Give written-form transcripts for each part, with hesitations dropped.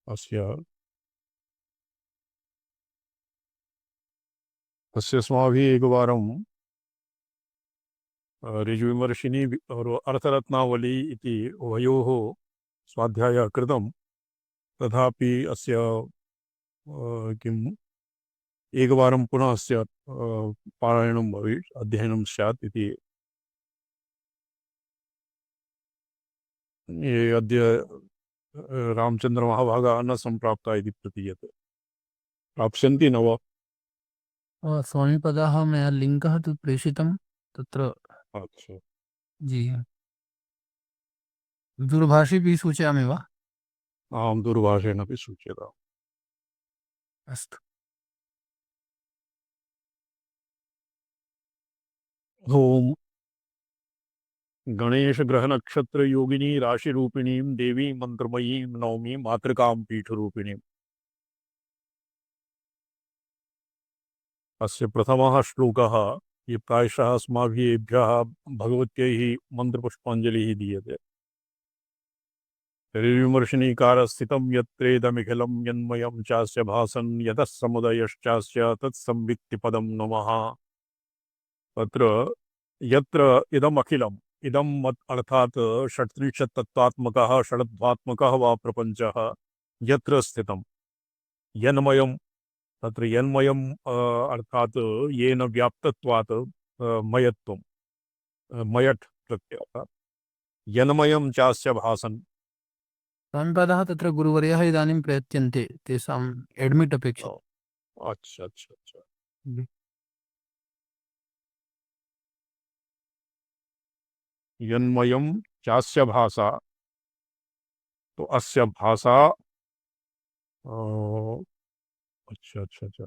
अस्य अस्य अस्माभिः एकवारं ऋजुविमर्शिनी और अर्थरत्नावली इति उभयोः स्वाध्यायः कृतं। तथापि अस्य किम् एकवारं पुनः अस्य पारायणं भवेत्, अध्ययनं स्यात् इति ये अद्य रामचन्द्रमहाभागाः न सम्प्राप्ता इति प्रतीयते। प्राप्स्यन्ति न वा? स्वामीपदाः मया लिङ्कः तु प्रेषितं तत्र। अच्छा, जी दूरभाषेऽपि सूचयामि वा? आं दूरभाषेणापि सूच्यताम्। अस्तु। ओम गणेश ग्रह नक्षत्र योगिनी राशि रूपिणीं देवी मंत्रमयीं नौमी मातृकां पीठ रूपिणीम्। अस्य प्रथमः श्लोकः, ये प्रायशः अस्माभिः भगवत्यै मन्त्रपुष्पाञ्जलिः दीयते। ऋविमर्शिनीकार स्थितं यत्रेदमखिलं यन्मयं चास्य भासन् यतः समुदयश्चास्य तत्संवित्ति पदं नमः। तत्र यत्र इदम् अखिलम्, इदं मत अर्थात षट्त्रिंशत् तत्त्वात्मकः षडध्वात्मकः वा प्रपञ्चः यत्र स्थितं, यन्मयं, तत्र यन्मयम् अर्थात येन व्याप्तत्वात् मयत्वं, मयट् प्रत्ययः, यन्मयं चास्य भासन्। स्वामीपदाः तत्र गुरुवर्यः इदानीं प्रयत्यन्ते तेषाम् एड्मिट् अपेक्षते। अच्छा अच्छा अच्छा। जी। यन्मयं चास्य भाषा, तो अस्य भाषा अच्छा अच्छा अच्छा,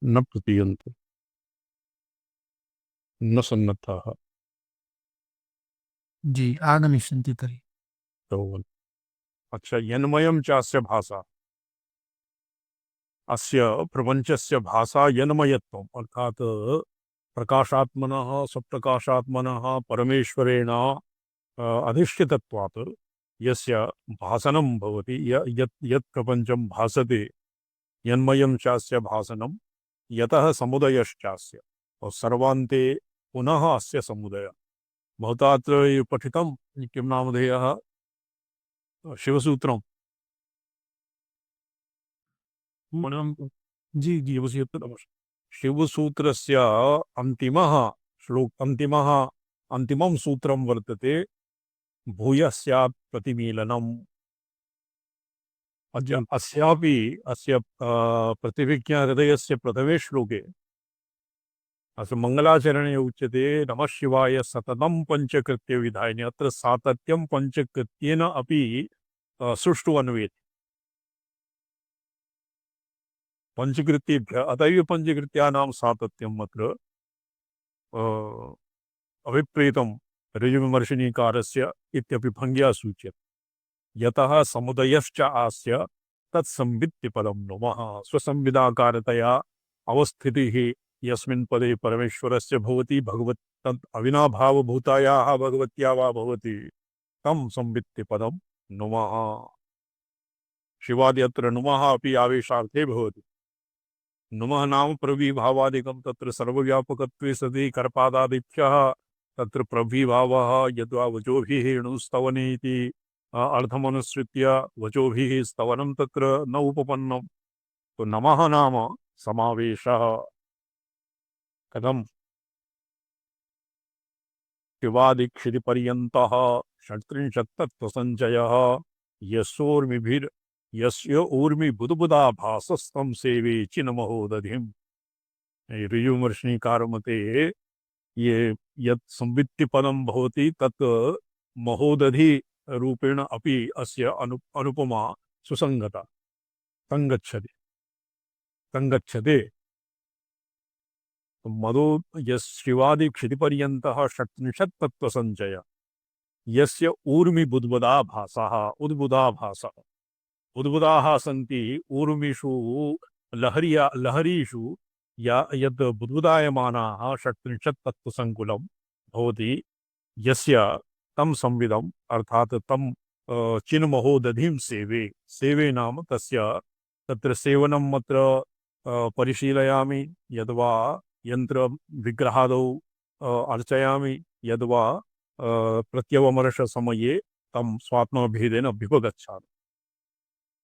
न प्रतीयन्ते, न सन्नद्धाः। जी आगमिष्यन्ति तर्हि। तो अच्छा, यन्मयं चास्य भाषा, अस्य प्रपञ्चस्य भाषा यन्मयत्वम् अर्थात प्रकाशात्मनः सप्रकाशात्मनः परमेश्वरेण अधिष्ठितत्वात् यस्य भासनं भवति, यत् यत् प्रपञ्चं भासते, यन्मयं चास्य भासनं यतः समुदयश्चास्य, और सर्वान्ते पुनः अस्य समुदय। भवता अत्र ये पठितं किं नामधेयः, शिवसूत्रं। जी जी, शिवसूत्रस्य अन्तिमः अन्तिमः अन्तिमं सूत्रं वर्तते भूयः स्यात् प्रतिमीलनम्। अस्यापि अस्य प्रतिभिज्ञाहृदयस्य प्रथमे श्लोके अस्य मङ्गलाचरणे उच्यते नमः शिवाय सततं पञ्चकृत्य विधायिनी। अत्र सातत्यं पञ्चकृत्येन अपि सुष्ठु अन्वेति। पंचकृत्येभ्यः अतएव पंचकृत्यानां सातत्यम् अत्र अभिप्रेतं ऋजुविमर्शिनीकारस्य इत्यपि भङ्ग्या सूच्यते। यतः समुदयश्च आस्य तत्संवित्ति पदं नुमः। स्वसंविदाकारतया अवस्थितिः यस्मिन् पदे परमेश्वरस्य भवति, भगवत् तत् अविनाभावभूतायाः भगवत्या वा भवति, तं संवित्ति पदं नुमः। शिवादि अत्र नुमः अपि आवेशार्थे भवति। नुमः नाम प्रविभावादिकं तत्र सर्वव्यापकत्वे सति कर्पादादिभ्यः तत्र प्रविभावः यद्वा वचोभिः णुस्तवने इति अर्थमनुसृत्य वचोभिः स्तवनं तत्र न उपपन्नं। तो नमः नाम समावेशः। कथं? शिवादिक्षितिपर्यन्तः षट्त्रिंशत्तत्त्वसञ्चयः यस्य ऊर्मिबुधबुधाभासस्तं सेवे चिन्महोदधिम्। ऋजुमर्षणीकारमते ये यत् संवित्ति पदं भवति तत् महोदधि रूपेण अपि अस्य अनुपमा सुसंगता संगच्छति संगच्छते। मदो यशिवादि क्षितिपर्यन्तः षट्त्रिंशत् तत्त्वसञ्चय यस्य ऊर्मि बुद्बुदा भासः उद्बुदा भासः उद्बुदाः सन्ति ऊर्मिषु लहरीषु या यद् बुद्बुदायमानाः षट्त्रिंशत् तत्त्वसङ्कुलं भवति, यस्य तं संविदम् अर्थात तं चिन्महोदधिं सेवे। सेवे नाम तस्य तत्र सेवनम् अत्र परिशीलयामि, यद्वा यंत्र विग्रहादौ अर्चयामि, यद्वा प्रत्यवमर्श समये तं स्वात्मभेदेन अभ्युपगच्छामि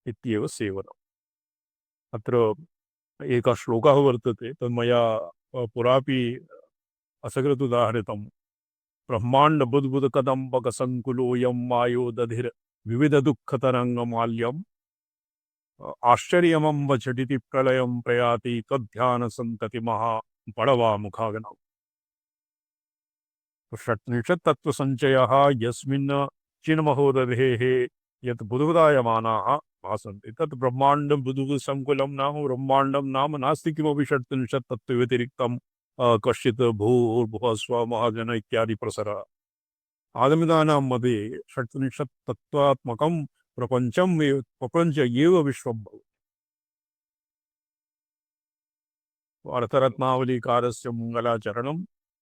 इत्येव सेवनम्। अत्र एकः श्लोकः वर्तते, तन्मया पुरापि असकृत् उदाहृतम्। ब्रह्मांड बुद्बुद कदम्बक संकुलोऽयं मायो दधिर विविध दुःख तरंग माल्यम आश्चर्यमंब झटिति प्रलयं प्रयाति तद्ध्यान संतति महा बड़वा मुखागनम्। षट्त्रिंशत् तत्व संचयः यस्मिन् चिन्महोदधेः यत् बुद्बुदायमानाः भासन्ते तत् ब्रह्मांडं बुद्बुद संकुलं नाम ब्रह्मांडं नाम नास्ति किमपि षट्त्रिंशत् तत्व व्यतिरिक्तं कश्चित् भूर्भुवः स्वः महाजन इत्यादि प्रसरः। आगमिदानां मध्ये षट्त्रिंशत् तत्त्वात्मकं प्रपंच एव विश्वं भवति। अर्थरत्नावलीकारस्य मङ्गलाचरणं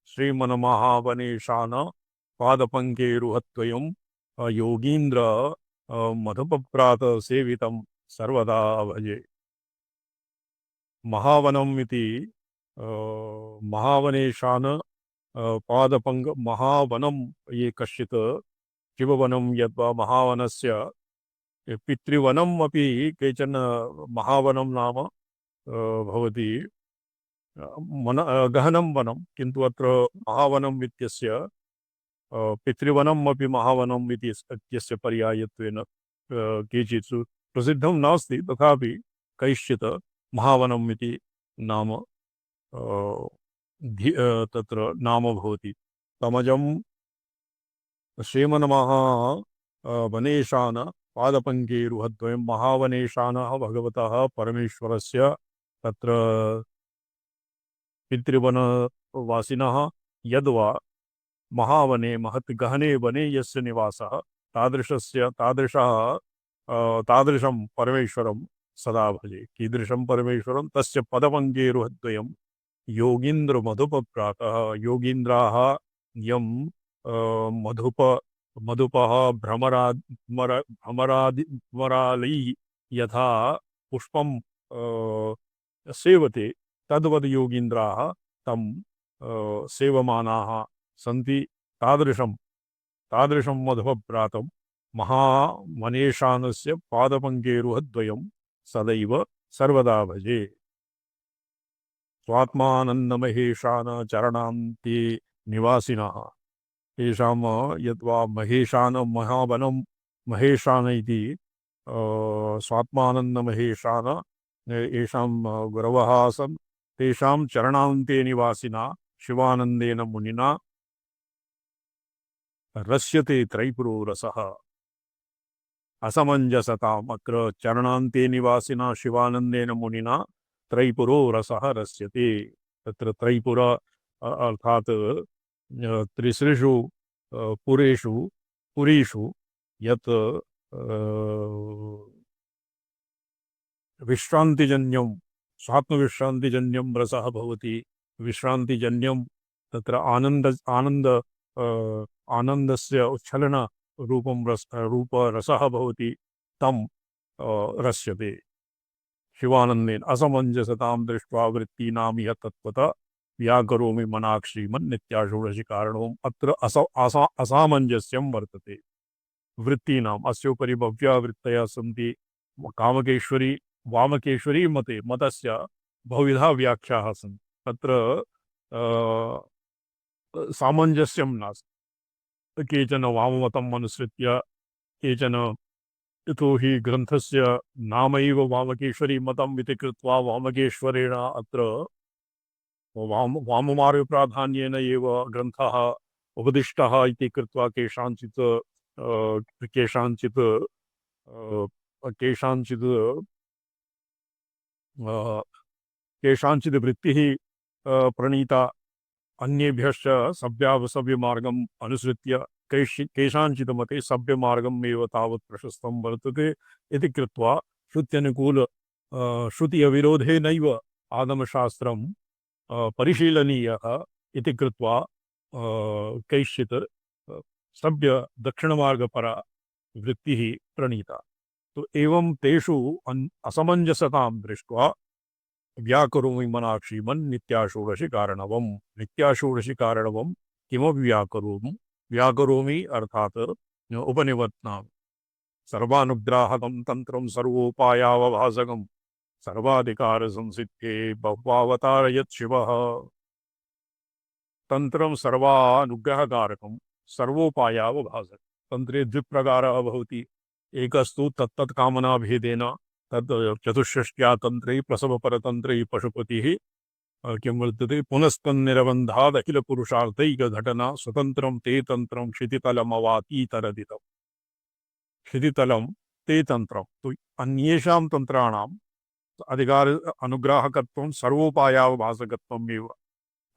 श्रीमन्महावनेशान पादपङ्केरुहत्वयं योगीन्द्र मधुपप्रात सेवितं सर्वदा भजे। महावनम् इति महावनेशान पादपङ्ग महावनं ये कश्चित् शिववनं यद्वा महावनस्य पितृवनम् अपि केचन महावनं नाम भवति गहनं वनं, किन्तु अत्र महावनम् इत्यस्य पितृवनम् अपि महावनम् इति इत्यस्य पर्यायत्वेन केचित् प्रसिद्धं नास्ति, तथापि कैश्चित् महावनम् इति नाम तत्र नाम भवति। तमजं श्रीमन्महा वनेशान पादपङ्केरुहद्वयं महावनेशानः भगवतः परमेश्वरस्य तत्र पितृवनवासिनः यद्वा महावने महत् गहने वने यस्य निवासः तादृशं परमेश्वरं सदा भजे। कीदृशं परमेश्वरं तस्य पदपङ्केरुहद्वयं योगीन्द्र मधुपप्रातः। योगीन्द्राः यं मधुपः भ्रमरालैः यथा पुष्पं सेवते तद्वद् योगीन्द्राः तं सेवमानाः सन्ति। तादृशं मधुपप्रातं महामनेशानस्य पादपङ्केरुहद्वयं सदैव सर्वदा भजे। स्वात्मानन्दमहेशान चरणान्ते निवासिनः तेषां यद्वा महेशान महावनं महेशान इति स्वात्मानन्दमहेशान येषां गुरवः आसन् तेषां चरणान्ते निवासिना शिवानन्देन मुनिना रस्यते त्रैपुरो रसः। असमञ्जसताम् अत्र चरणान्ते निवासिना शिवानन्देन मुनिना त्रैपुरो रसः रस्यते। तत्र त्रैपुर अर्थात् त्रिसृषु पुरीषु यत् विश्रान्तिजन्यं स्वात्मविश्रान्तिजन्यं रसः भवति। विश्रान्तिजन्यं तत्र आनन्दस्य उच्छलन रूपरसः भवति, तं रस्यते शिवानन्देन। असमञ्जसतां दृष्ट्वा वृत्तीनां इह तत्त्वतः व्याकरोमि मनाक्षीमन्नित्याषोडशि कारणम्। अत्र असामञ्जस्यं वर्तते वृत्तीनाम्। अस्योपरि भव्या वृत्तयः सन्ति। कामकेश्वरी वामकेश्वरी मतस्य बहुविधा व्याख्याः सन्ति। तत्र सामञ्जस्यं नास्ति। केचन वाममतम् अनुसृत्य, केचन यतोहि ग्रन्थस्य नामैव वामकेश्वरी मतम् इति कृत्वा वामकेश्वरेण अत्र वाममार्गप्राधान्येन एव ग्रन्थः उपदिष्टः इति कृत्वा केषाञ्चित् वृत्तिः प्रणीता, अन्येभ्यश्च सव्यावसव्यमार्गम् अनुसृत्य केषाञ्चित् मते सभ्यमार्गम् एव तावत् प्रशस्तं वर्तते इति कृत्वा श्रुत्यनुकूल श्रुति अविरोधेनैव आगमशास्त्रं परिशीलनीयः इति कृत्वा कैश्चित् सभ्य दक्षिणमार्गपरा वृत्तिः प्रणीता। तो एवं तेषु असमंजसतां दृष्ट्वा व्याकरोमि मनाक्षीमन् नित्याषोडशि कारणवम्। नित्याषोडशि कारणवम् किमपि व्याकरोमि अर्थात् उपनिबध्नामि। सर्वानुग्राहकं तंत्रं सर्वोपायावभासकं सर्वाधिकार संसिद्धे बहुवावतारयत् शिवः। तंत्रं सर्वानुग्रहकारकं सर्वोपायावभासकं। तंत्रे द्विप्रकारः भवति। एकस्तु तत्तत् कामनाभेदेन तद् चतुष्षष्ट्या तंत्रे प्रसवपरतंत्रे पशुपतिः किं वर्तते पुनस्तन्निरबन्धाद् अखिलपुरुषार्थैकघटना स्वतन्त्रं ते तंत्रं क्षितितलमवातीतरदितम्। क्षितितलं ते तंत्रं। तो अन्येषां तंत्राणाम् अधिकार अनुग्राहकत्वं सर्वोपायावभासकत्वम् एव।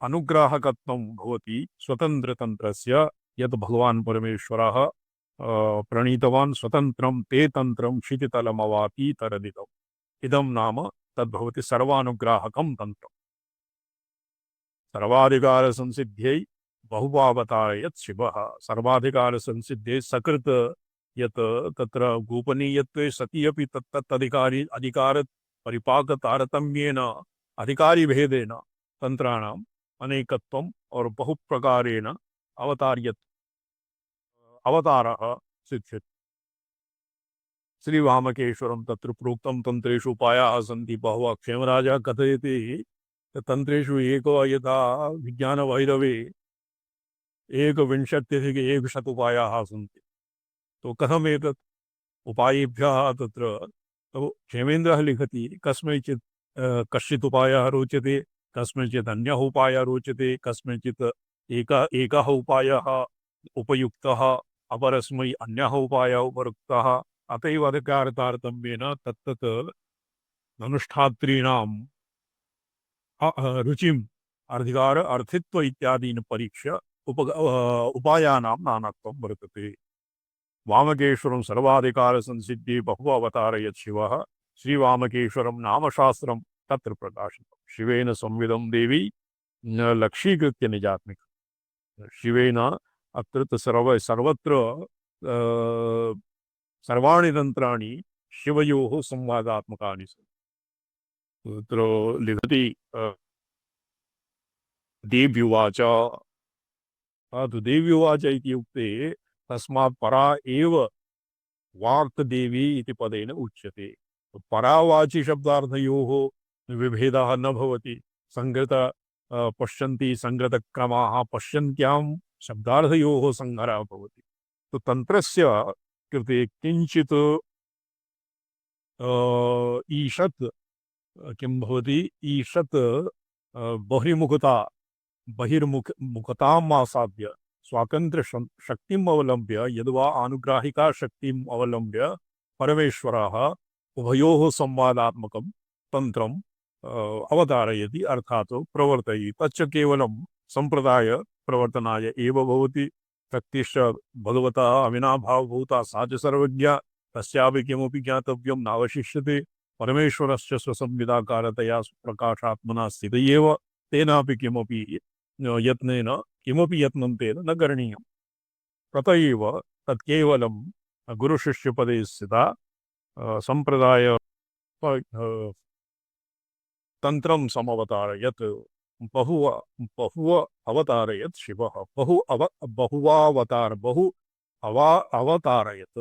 अनुग्राहकत्वं भवति स्वतन्त्रतन्त्रस्य यत् भगवान् परमेश्वरः प्रणीतवान् स्वतन्त्रं ते तन्त्रं क्षितितलमवातीतरदितम्। इदं नाम तद्भवति सर्वानुग्राहकं तन्त्रम्। सर्वाधिकारसंसिद्ध्यै बहुवावतारयत् शिवः। सर्वाधिकारसंसिद्धे सकृत् यत् तत्र गोपनीयत्वे सति अपि तत्तत् अधिकार परिपाकतारतम्येन अधिकारिभेदेन तंत्राणाम् अनेकत्वम् और बहुप्रकारेण अवतारः सिद्ध्यति। श्रीवामकेश्वरं तत्र प्रोक्तं तंत्रेषु उपायाः सन्ति बहवः। क्षेमराजः कथयति तंत्रेषु एको यथा विज्ञानभैरवे एकविंशत्यधिक-एकशत उपायाः सन्ति। तो कथम् एतत् उपायेभ्यः तत्र तो क्षेमेन्द्रः लिखति कस्मैचित् कश्चित् उपायः रोचते, कस्मैचित् अन्यः उपायः रोचते, कस्मैचित् एकः उपायः उपयुक्तः, अपरस्मै अन्यः उपायः उपयुक्तः। अत एव अधिकारतारतम्येन तत्तत् अनुष्ठातॄणां रुचिम् अधिकार अर्थित्व इत्यादीन् परीक्ष्य उपायानां नानात्वं वर्तते। वामकेश्वरं सर्वाधिकार संसिद्धि बहु अवतारयत् शिवः। श्रीवामकेश्वरं नामशास्त्रं तत्र प्रकाशितं। शिवेन संविदं देवी न लक्षीकृत्य निजात्मिक। शिवेन अत्र सर्वत्र सर्वाणि तन्त्राणि शिवयोः संवादात्मकानि सन्ति। तत्र लिखति देव्युवाच। देव्युवाच इत्युक्ते तस्मात् परा एव वाक्देवी इति पदेन उच्यते। परावाचि शब्दार्थयोः विभेदः न भवति। संगत पश्यन्ति संगतक्रमाः पश्यन्त्यां शब्दार्थयोः संहारः भवति। तो तन्त्रस्य कृते किञ्चित् ईषत् किं भवति ईषत् बहिर्मुखताम् आसाद्य स्वातंत्र्य शक्तिम् अवलंब्य यद्वा आनुग्राहिका शक्तिम् अवलंब्य परमेश्वरः उभयोः संवादात्मकं तंत्रम् अवतारयति अर्थात् प्रवर्तयति। तच्च केवलं संप्रदाय प्रवर्तनाय एव भवति। शक्तिश्च भगवतः अविनाभावभूता सा च सर्वज्ञा तस्यापि किमपि ज्ञातव्यं नावशिष्यते। परमेश्वरस्य स्वसंविदाकारतया प्रकाशात्मना स्थित एव तेनापि किमपि यत्नं तेन न करणीयम्। तत एव तत् केवलं गुरुशिष्यपदे स्थिता संप्रदाय तंत्रं समवतारयत्। बहु अवतारयत् शिवः। बहु अवतारयत्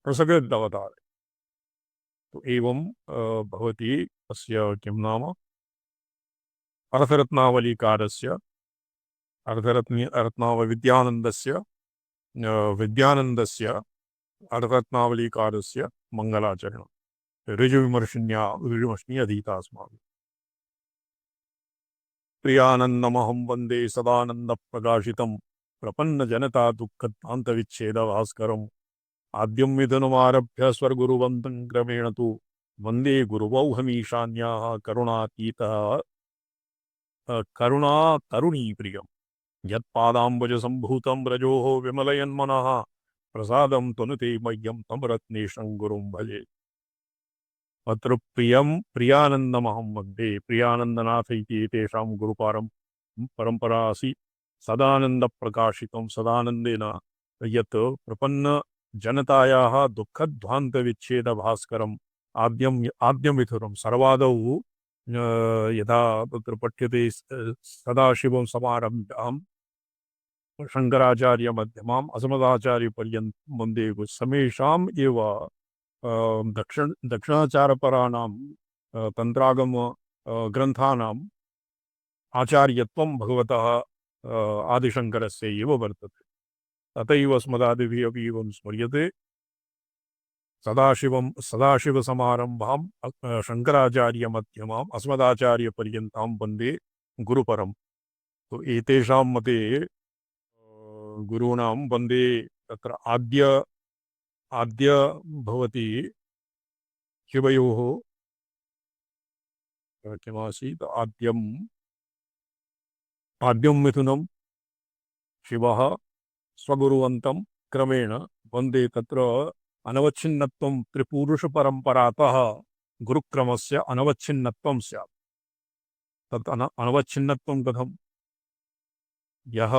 प्रसगद् अवतार। तो एवं भवति अस्य किं नाम अर्थरत्नावलीकारस्य विद्यानन्दस्य अर्थरत्नावलीकारस्य मङ्गलाचरणम्। ऋजुविमर्शिनी अधीता अस्माभिः। प्रियानन्दमहं वन्दे सदानन्दप्रकाशितं प्रपन्नजनता दुःखध्वान्तविच्छेदभास्करम्। आद्यं मिथुनमारभ्य स्वर्गुरुवन्तं क्रमेण तु वन्दे गुरुवौहमीशान्याः करुणातरुणीप्रियम्। यत्पादाम्बुजसम्भूतं रजोः विमलयन्मनः प्रसादं तनुते मह्यं तं रत्नेशं गुरुं भजे। अत्र प्रियानन्दमहं वन्दे। प्रियानन्दनाथ इति एतेषां परम्परा आसीत्। सदानन्दप्रकाशितं सदानन्देन यत् प्रपन्नजनतायाः दुःखध्वान्तविच्छेदभास्करम् आद्यमिथुनं सर्वादौ यदा तत्र पठ्यते सदाशिवं समारम्भ्यां शङ्कराचार्यमध्यमाम् अस्मदाचार्यपर्यन्तं वन्दे समेषाम् एव दक्षिणाचारपराणां तन्त्रागम ग्रन्थानाम् आचार्यत्वं भगवतः आदिशङ्करस्य एव वर्तते। अतैव अस्मदादिभिः अपि एवं स्मर्यते सदाशिवसमारम्भां शङ्कराचार्यमध्यमाम् अस्मदाचार्यपर्यन्तां वन्दे गुरुपरम्। तो एतेषां मते गुरूणां वन्दे तत्र आद्य भवति शिवयोः किमासीत् आद्यं मिथुनं शिवः स्वगुरुवन्तं क्रमेण वन्दे तत्र अनवच्छिन्नत्वं त्रिपुरुषपरम्परातः गुरुक्रमस्य अनवच्छिन्नत्वं स्यात्। तत् अनवच्छिन्नत्वं कथं? यः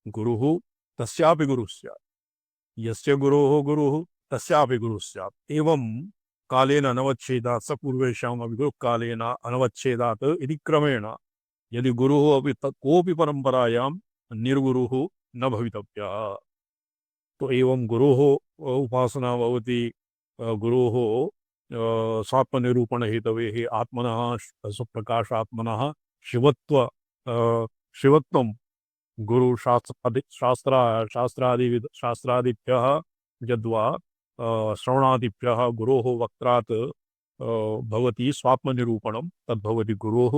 गुरुः तस्यापि गुरुः स्यात्, यस्य गुरोः गुरुः तस्यापि गुरुः स्यात्। एवं कालेन अनवच्छेदात् स पूर्वेषामपि गुरुकालेन अनवच्छेदात् इति क्रमेण यदि गुरुः अपि कोऽपि परम्परायां निर्गुरुः न भवितव्यः। तो एवं गुरोः उपासना भवति गुरोः स्वात्मनिरूपणहेतवेः आत्मनः स्वप्रकाशात्मनः शिवत्वं शास्त्रादिभ्यः यद्वा श्रवणादिभ्यः गुरोः वक्त्रात् भवति स्वात्मनिरूपणं तद्भवति गुरुः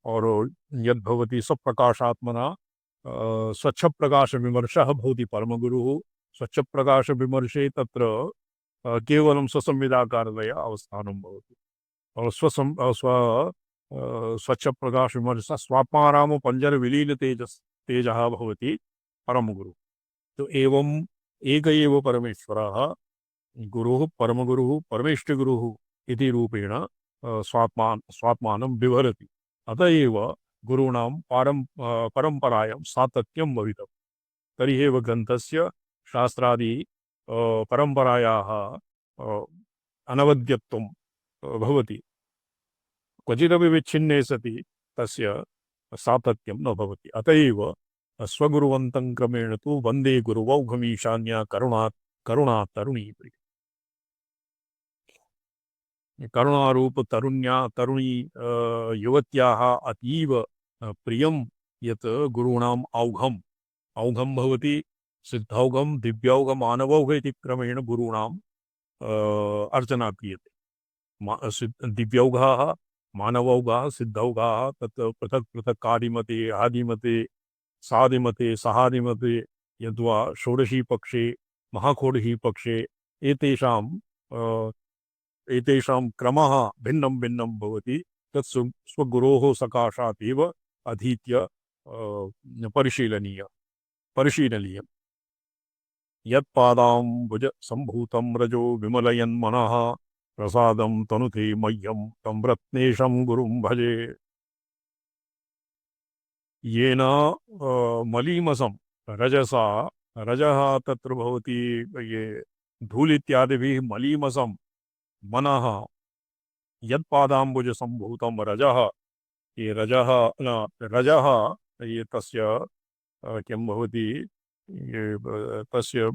और यद्भवति स्वप्रकाशात्मना स्वच्छप्रकाशविमर्शः भवति परमगुरुः। स्वच्छप्रकाशविमर्शे तत्र केवलं स्वसंविदाकारतया अवस्थानं भवति और स्वच्छप्रकाशविमर्शः स्वात्माराम पंजरविलीन तेजः भवति परमगुरुः। तो एवं एक एव परमेश्वरः गुरुः परमगुरुः परमेष्ठिगुरुः इति रूपेण स्वात्मानं बिभरति। अत एव गुरूणां परम्परायां सातत्यं भवितव्यं। तर्हि एव ग्रन्थस्य शास्त्रादि परम्परायाः अनवद्यत्वं भवति। क्वचिदपि विच्छिन्ने सति तस्य सातत्यं न भवति। अत एव स्वगुरुवन्तं क्रमेण तु वन्दे गुरुवौघमीशान्या करुणा करुणारूप तरुणी युवत्याः अतीव प्रियं यत् गुरूणाम् औघम् भवति सिद्धौघं दिव्यौघ मानवौघ इति क्रमेण गुरूणाम् अर्चना क्रियते। दिव्यौघाः मानवौघाः सिद्धौघाः तत् पृथक् पृथक् आदिमते आदिमते सादिमते सहादिमते यद्वा षोडशी पक्षे महाखोडशी पक्षे एतेषां क्रमः भिन्नं भिन्नं भवति। तत् स्वगुरोः सकाशात् एव अधीत्य परिशीलनीयम्। यत्पादाम्बुज सम्भूतं रजो विमलयन् मनः प्रसादं तनुते मह्यं तं रत्नेशं गुरुं भजे। येन मलीमसं रजसा रजः तत्र भवति ये धूलित्यादिभिः मलीमसं मनः यत्पादाम्बुज सम्भूतं रजः ये रजः ये तस्य किं भवति ये तस्य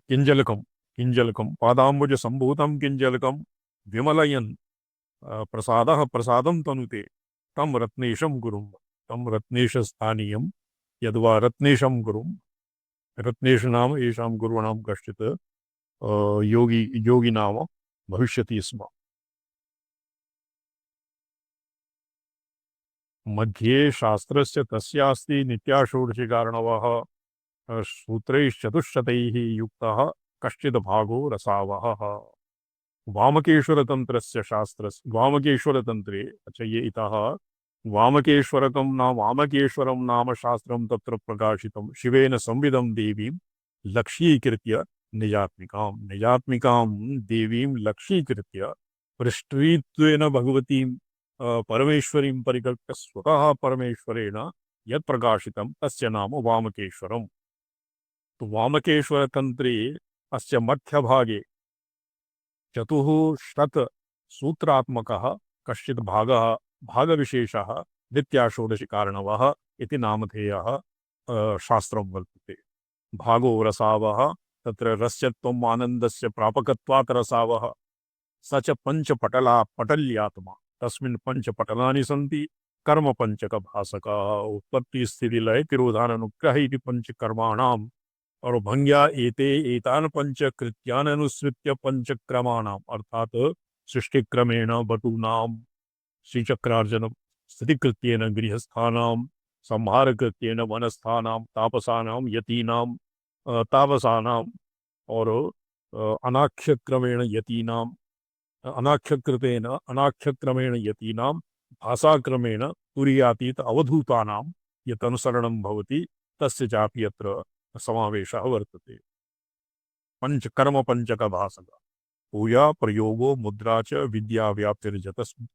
किञ्जलकं पादाम्बुज सम्भूतं किञ्जलकं विमलयन् प्रसादं तनुते तं रत्नेशं गुरुं तं रत्नेशस्थानीयं यद्वा रत्नेशं गुरुं रत्नेश नाम येषां गुरूणां कश्चित् योगी नाम भविष्यति स्म। मध्ये शास्त्रस्य तस्यास्ति नित्याषोडशीकारणवः सूत्रैश्चतुश्शतैः युक्तः कश्चित् भागो रसावहः। वामकेश्वरतन्त्रस्य शास्त्रस्य वामकेश्वरतन्त्रे ये इतः वामकेश्वरं नाम शास्त्रं तत्र प्रकाशितं शिवेन संविदं देवीं लक्ष्यीकृत्य निजात्मिकां देवीं लक्ष्यीकृत्य पृष्ट्रीत्वेन भगवतीं परमेश्वरीं परिकल्प्य स्वतः परमेश्वरेण यत् प्रकाशितं तस्य नाम वामकेश्वरम्। तो वामकेश्वर तंत्रे अस्य मध्यभागे चतुःशत सूत्रात्मकः कश्चित् भागः भागविशेषः नित्याषोडशिकारणवः इति नामधेयः शास्त्रं वर्तते। भागो रसावः तत्र रस्यत्वम् आनन्दस्य प्रापकत्वात् रसावः स च पटल्यात्मा तस्मिन् पञ्चपटलानि सन्ति कर्मपञ्चकभासकः उत्पत्ति स्थिति लय तिरोधान अनुग्रह इति पंचकर्माणाम् और भंग्या एते एतान पंचकृत्यान अनुसृत्य पंचक्रमाणाम अर्थात सृष्टिक्रमेण बटूनाम श्रीचक्रार्जनम स्थितिकृत्येन गृहस्थानाम संहारकृत्येन वनस्थानाम तापसानाम यतीनाम तापसानाम और अनाख्यक्रमेण यतीनाम अनाख्यकृतेन अनाख्यक्रमेण यतीनाम भाषाक्रमेण तुरीयातीत अवधूतानां यत् अनुसरणं भवति तस्य चापि अत्र समावेशः वर्तते। पंचकर्म पंचक भाषक पूजा प्रयोगो मुद्रा च विद्या व्याप्तिर्जतस्म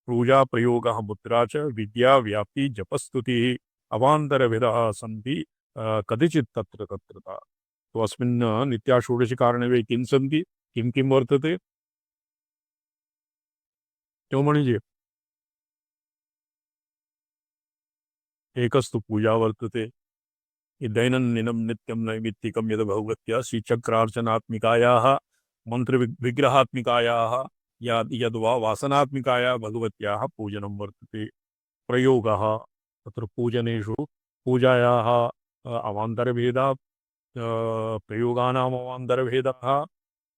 पूजा प्रयोगः मुद्रा च विद्या व्याप्ति जपस्तुतिः अवान्तरविधः सन्ति कतिचित् तत्र तत्रता। तो अस्मिन् नित्याषोडशकारणवे किं सन्ति किं किं वर्तते चौमणि जी। एकस्तु पूजा वर्तते दैनन्दिनं नित्यं नैमित्तिकं यद् भगवत्या श्रीचक्रार्चनात्मिकायाः मन्त्रविग्रहात्मिकायाः यद्वा वासनात्मिकायाः भगवत्याः पूजनं वर्तते। प्रयोगः तत्र पूजनेषु पूजायाः अवान्तरभेदः प्रयोगानाम् अवान्तरभेदः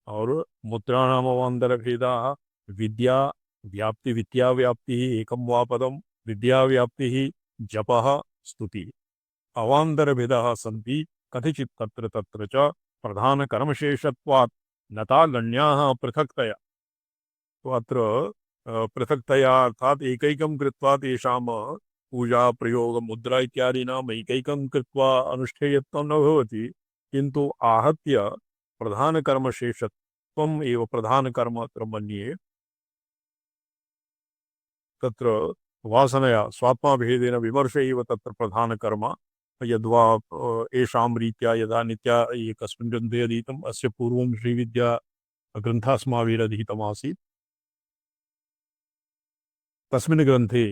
और मुद्राणाम् अवान्तरभेदाः विद्या व्याप्ति विद्या व्याप्तिः एकं वा पदं विद्या व्याप्तिः जपः स्तुतिः अवान्तरभेदाः सन्ति कतिचित् तत्र तत्र च प्रधानकर्मशेषत्वात् नता गण्याः पृथक्तया। तो अत्र पृथक्तया अर्थात् एकैकं कृत्वा तेषां पूजा प्रयोग मुद्रा इत्यादीनाम् एकैकं कृत्वा अनुष्ठेयत्वं न भवति किन्तु आहत्य प्रधानकर्मशेषत्वम् एव प्रधानकर्म अत्र मन्ये तत्र वासनया स्वात्माभेदेन विमर्श एव तत्र प्रधानकर्म यद्वा एषां रीत्या यदा नित्या एकस्मिन् ग्रन्थे अधीतम् अस्य पूर्वं श्रीविद्या ग्रन्थास्माभिरधीतमासीत् तस्मिन् ग्रन्थे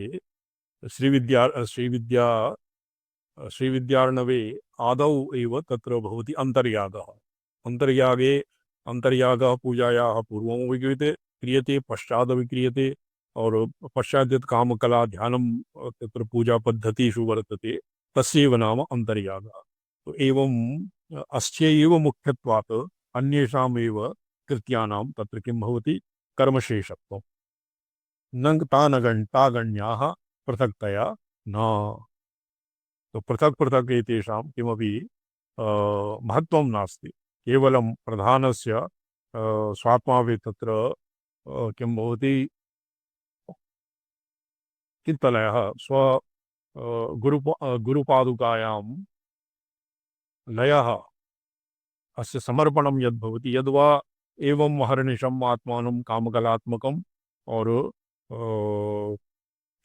श्रीविद्यार्णवे आदौ एव तत्र भवति अन्तर्यागः। अन्तर्यागे अन्तर्यागः पूजायाः पूर्वमपि क्रियते पश्चादपि क्रियते और पश्चात् यत् कामकला ध्यानं तत्र पूजा पद्धतिषु वर्तते तस्यैव नाम अन्तर्यागः। तो एवं अस्यैव मुख्यत्वात् अन्येषामेव कृत्यानां तत्र किं भवति कर्मशेषत्वं न तागण्याः पृथक्तया न। तो पृथक् पृथक् एतेषां किमपि महत्त्वं नास्ति केवलं प्रधानस्य स्वात्माभिः तत्र किं भवति चित्तलयः स्व गुरुपादुकायां लयः अस्य समर्पणं यद्भवति यद्वा एवं महर्निशम् आत्मानं कामकलात्मकम् और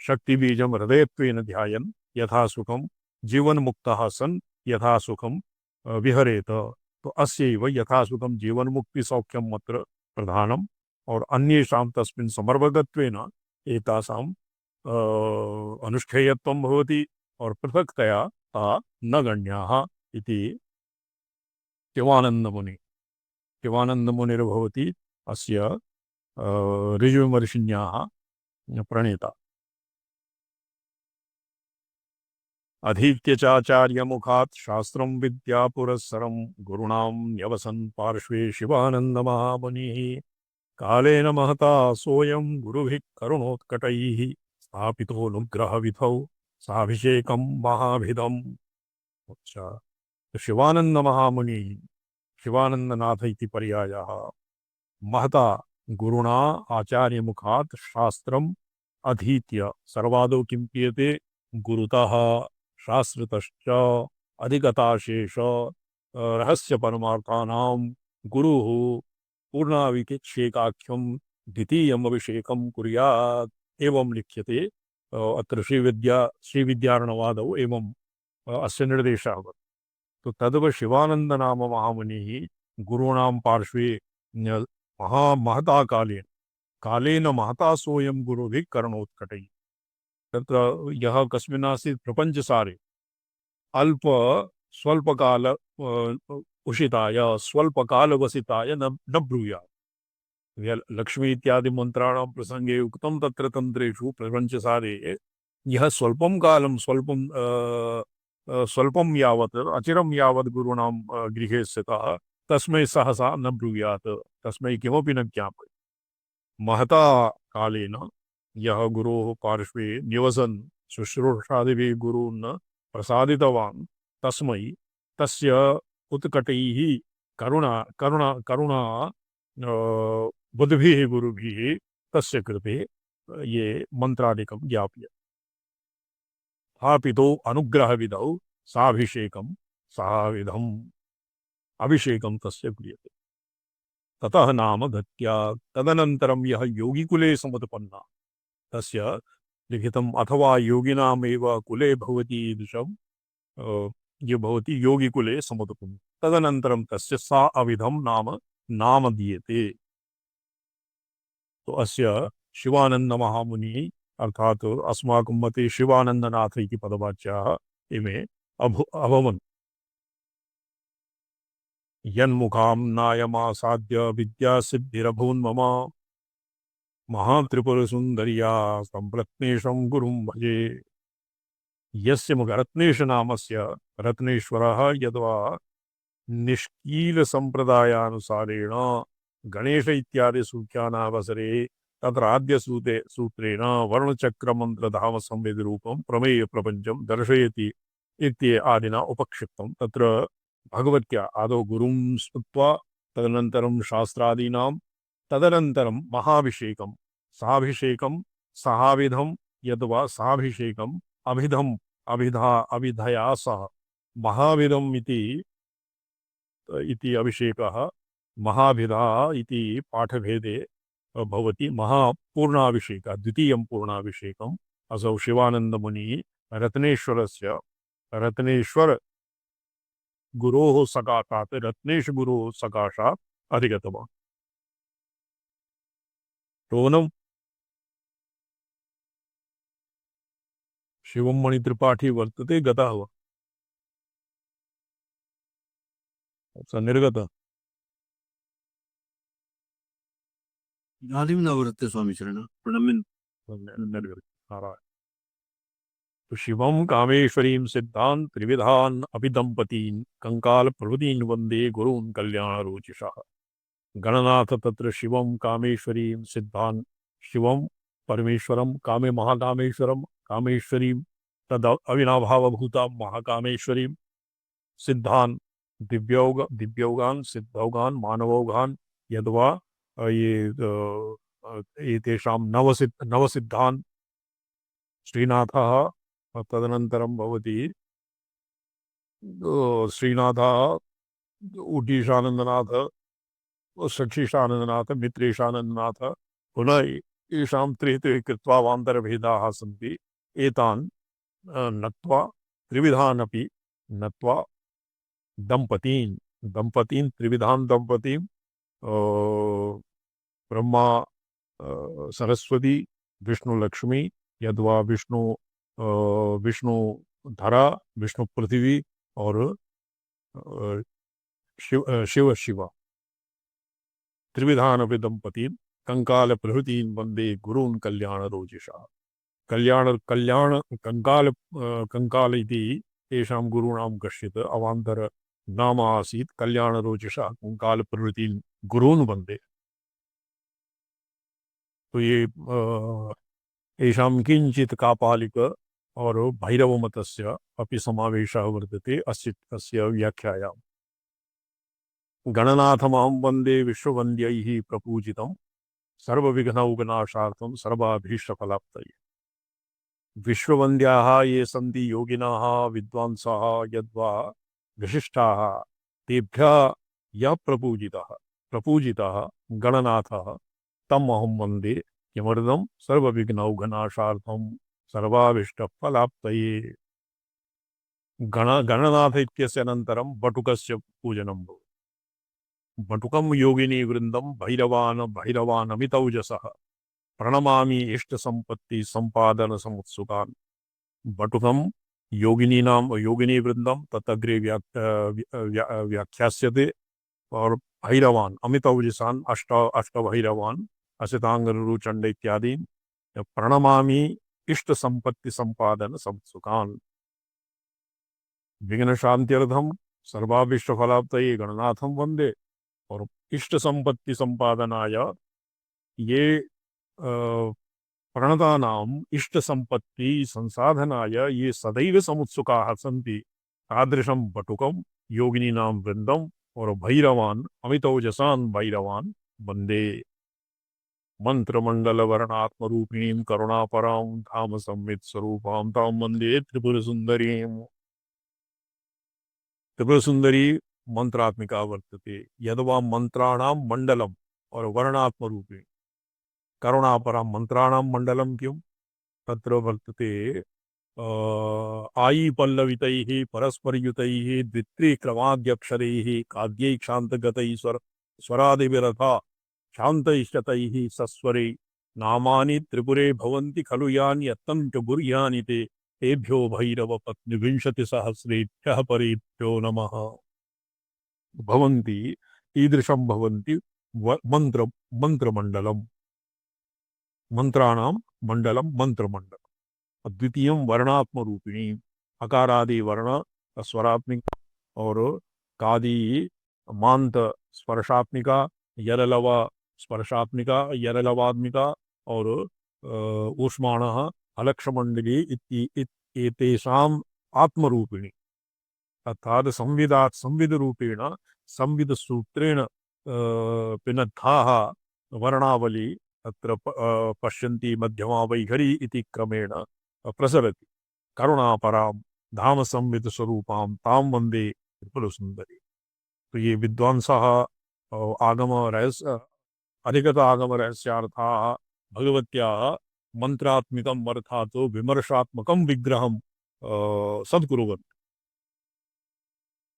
शक्तिबीजं हृदयत्वेन ध्यायन् यथा सुखं जीवन मुक्तः सन् यथा सुखं विहरेत। तो अस्यैव यथा सुखं जीवन मुक्ति सौख्यम् अत्र प्रधानम् और अन्येषां तस्मिन् समर्पकत्वेन एतासां अनुष्ठेयत्वं भवति और पृथक्तया ता न गण्याः इति शिवानन्दमुनि शिवानन्दमुनिर्भवति अस्य ऋजुविमर्शिन्याः प्रणेता। अधीत्य चाचार्यमुखात् शास्त्रं विद्यापुरस्सरं गुरुणां न्यवसन् पार्श्वे शिवानन्दमहामुनिः कालेन महता सोऽयं गुरुभिः करुणोत्कटैः स्थापितोऽनुग्रहविधौ साभिषेकं महाभिधम्। अच्छा, तो शिवानंद महामुनि शिवानंदनाथ इति पर्यायः महता गुरुणा आचार्य मुखात् शास्त्रम् अधीत्य सर्वादौ किं क्रियते गुरुतः शास्त्रतश्च अधिगताशेष रहस्य परमार्थानां गुरुः पूर्णाविक्षेकाख्यं द्वितीयम् अभिषेकं कुर्यात् एवं लिख्यते। अत्र श्रीविद्यार्णवादौ एवं अस्य निर्देशः वर्तते। तो तदव शिवानंद नाम महामुनिः गुरूणां पार्श्वे महता कालेन महता सोऽयं गुरुभिः करणोत्कटैः। तत्र यः कस्मिन्नासीत् प्रपञ्चसारे अल्प स्वल्पकाल उषिताय स्वल्पकालवसिताय न ब्रूयात्। लक्ष्मी इत्यादि मंत्राणां प्रसंगे उक्तं तत्र तंत्रेषु प्रपञ्चसारे यः स्वल्पं कालं स्वल्पं यावत् अचिरं यावत् गुरूणां गृहे स्थितः तस्मै सहसा न ब्रूयात्, तस्मै किमपि न ज्ञापयेत्। महता कालेन यः गुरोः पार्श्वे निवसन् शुश्रूषादिभिः गुरून् प्रसादितवान् तस्मै तस्य उत्कटैः करुणा करुणा करुणा बुद्धिभिः गुरुभिः तस्य कृते ये मंत्रादिकं ज्ञाप्य स्थापितो अनुग्रहविधौ साभिषेकं सहाविधम् अभिषेकं तस्य क्रियते। ततः नाम गत्या तदनन्तरं यः योगिकुले समुत्पन्ना तस्य लिखितम् अथवा योगिनामेव कुले भवति ईदृशं ये भवति योगिकुले समुत्पन्ना तदनन्तरं तस्य सा अविधं नाम दीयते। तो अस्य शिवानंद महामुनि अर्थात अस्माकं मते शिवानंदनाथ इति पदवाच्याः इमे अभवन्। यन्मुखां नायमासाद्य विद्यासिद्धिरभून् मम महात्रिपुरसुन्दर्या सम्प्रत्नेशं गुरुं भजे। यस्य रत्नेश नामस्य रत्नेश्वरः यद्वा निष्कील संप्रदायानुसारेण गणेश इत्यादि सूख्यानावसरे तत्र आद्य सूत्रेण वर्णचक्रमन्त्रधाम संवेद रूपं प्रमेय प्रपंचम दर्शयति इत्ये आदिना उपक्षिप्तं। तत्र भगवत्या आदौ गुरुं स्तुत्वा तदनन्तरं शास्त्रादीनां तदनन्तरं महाभिषेकं साभिषेकं सहाविधं यद्वा साभिषेकम् अभिधम अभिधया सह महाविधम इति अभिषेकः महाभिधा इति पाठभेदे भवति। महापूर्णाभिषेकः द्वितीयं पूर्णाभिषेकम् असौ शिवानन्दमुनिः रत्नेश्वरस्य रत्नेश्वर गुरोः सकाशात् रत्नेश गुरोः सकाशात् अधिगतवान्। रोनम शिवं मणित्रिपाठी वर्तते गतः वा स निर्गतः इदानीं न वर्तते स्वामी शरण प्रणम्य निर्गतः नारायण। तो शिवं कामेश्वरीं सिद्धान् त्रिविधान् अभिदंपतीन् कंकाल प्रभृतीन् वंदे गुरून् कल्याणरुचिषः। गणनाथ तत्र शिवं कामेश्वरीं सिद्धान् शिवं परमेश्वरं कामे महाकामेश्वरं कामेश्वरीं तद अविनाभावभूतां महाकामेश्वरीं सिद्धान् दिव्यौगान् सिद्धौगान् मानवौगान् यद्वा एतेषां नवसिद्धान् श्रीनाथः तदनन्तरं भवति श्रीनाथः उटीशानन्दनाथ सक्षीशानन्दनाथ मित्रेशानन्दनाथ पुनः येषां त्रिः कृत्वा वान्तरभेदाः सन्ति एतान् नत्वा त्रिविधान् अपि नत्वा दंपतीन् त्रिविधान् दंपतीं ब्रह्मा सरस्वती विष्णुलक्ष्मी यद्वा विष्णु धरा विष्णु पृथ्वी और शिव शिवा त्रिविधानपि दंपतीन् कंकाल प्रभृतीन् वंदे गुरून् कल्याणरुचिषः। कंकाल इति तेषां गुरूणां कश्चित् अवान्तर नाम आसीत् कल्याणरुचिषः कंकाल प्रभृतीन् गुरून् वंदे। तो ये येषां किंचित् कापालिक और भैरवमतस्य अपि समावेशः वर्तते अस्य व्याख्यायाम्। गणनाथमां वंदे विश्ववन्द्यैः प्रपूजितं सर्वविघ्नौघनाशार्थं सर्वाभीष्टफलाप्तये। विश्ववन्द्याः ये सन्ति योगिनाः विद्वांसः यद्वा विशिष्टाः तेभ्यः यः प्रपूजितः गणनाथः तम् अहं वन्दे किमर्थं सर्वविघ्नौघनाशार्थं सर्वाभीष्टफलाप्तये गणनाथ इत्यस्य अनन्तरं बटुकस्य पूजनं भवति। बटुकं योगिनी वृन्दं भैरवान् अमितौजसः प्रणमामि इष्टसम्पत्ति सम्पादन समुत्सुकान्। बटुकं योगिनी वृन्दं तदग्रे व्याख्यास्यते और भैरवान अमितौजसान् अष्टभैरवान् असितांगरुरु चंड इत्यादि प्रणमामि इष्ट संपत्ति संपादन समुत्सुकान्। विघ्न शांत्यर्थम सर्वाभीष्ट फलाप्तये गणनाथं वंदे। और इष्ट संपत्ति संपादनाय ये प्रणतानाम् इष्ट संपत्ति संसाधनाय ये सदैव समुत्सुकाः सन्ति तादृशं बटुकं योगिनीनां वृन्दं और भैरवान् अमितौजसान् भैरवान् वंदे। मंत्रमंडल वर्णात्मरूपिणीं करुणापरां धाम संवित् स्वरूपां तां वंदे त्रिपुर सुंदरीम्। त्रिपुर सुंदरी मंत्रात्मिका वर्तते। यद्वा मंत्राणां मंडलम और वर्णात्म रूपे करुणापरां मंत्राणां मंडलम क्यों तत्र वर्तते आई पल्लवितैः परस्परयुतैः द्वित्रिक्रमाद्यक्षरैः काद्यैक्षान्तगतैः स्वरादिविरथा शान्तैश्चतैः सस्वरे नामानि त्रिपुरे भवन्ति खलु यानि यत्तं च गुर्यानि ते तेभ्यो भैरव पत्नी विंशतिसहस्रेभ्यः परेभ्यो नमः। भवन्ति ईदृशं भवन्ति मंत्रमंडलम मंत्राणां मंडलम मंत्रमंडलम। द्वितीयं वर्णात्म रूपिणी अकारादि वर्ण स्वरात्मिक और कादि मांत स्पर्शात्मिका यरलव स्पर्शात्मिका यरलवात्मिका और ऊष्माणः अलक्षमंडली एतेषाम् आत्मरूपिणी अर्थात संविद रूपेण संविद सूत्रेण पिनद्धाः वर्णावली अत्र पश्यन्ति मध्यमा वैखरी इति क्रमेण प्रसरति। करुणापरां धाम संविद स्वरूपां तां वंदे त्रिपुर सुंदरी। तो ये विद्वांसः आगम रहस्य अधिगत आगम रहस्यार्थाः भगवत्याः मंत्रात्मिकम् अर्थात विमर्शात्मकं विग्रहं सद्कुर्वन्ति।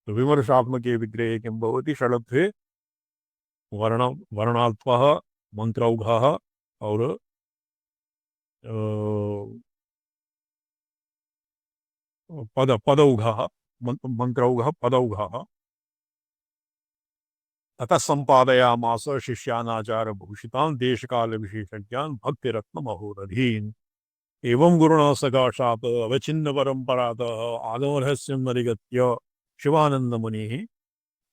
तो विमर्शात्मके विग्रहे किं भवति षडत्वे वर्णात्मः मंत्रौघः और पदौघः मंत्रौघः पदौघः अतः संपादयामास शिष्यानाचार भूषितान् देशकाल विशेषज्ञान् भक्तिरत्न महोदधीन्। एवं गुरुणा सकाशात् अवचिन्न परंपरातः आगमरहस्यम् अधिगत्य शिवानंद मुनिः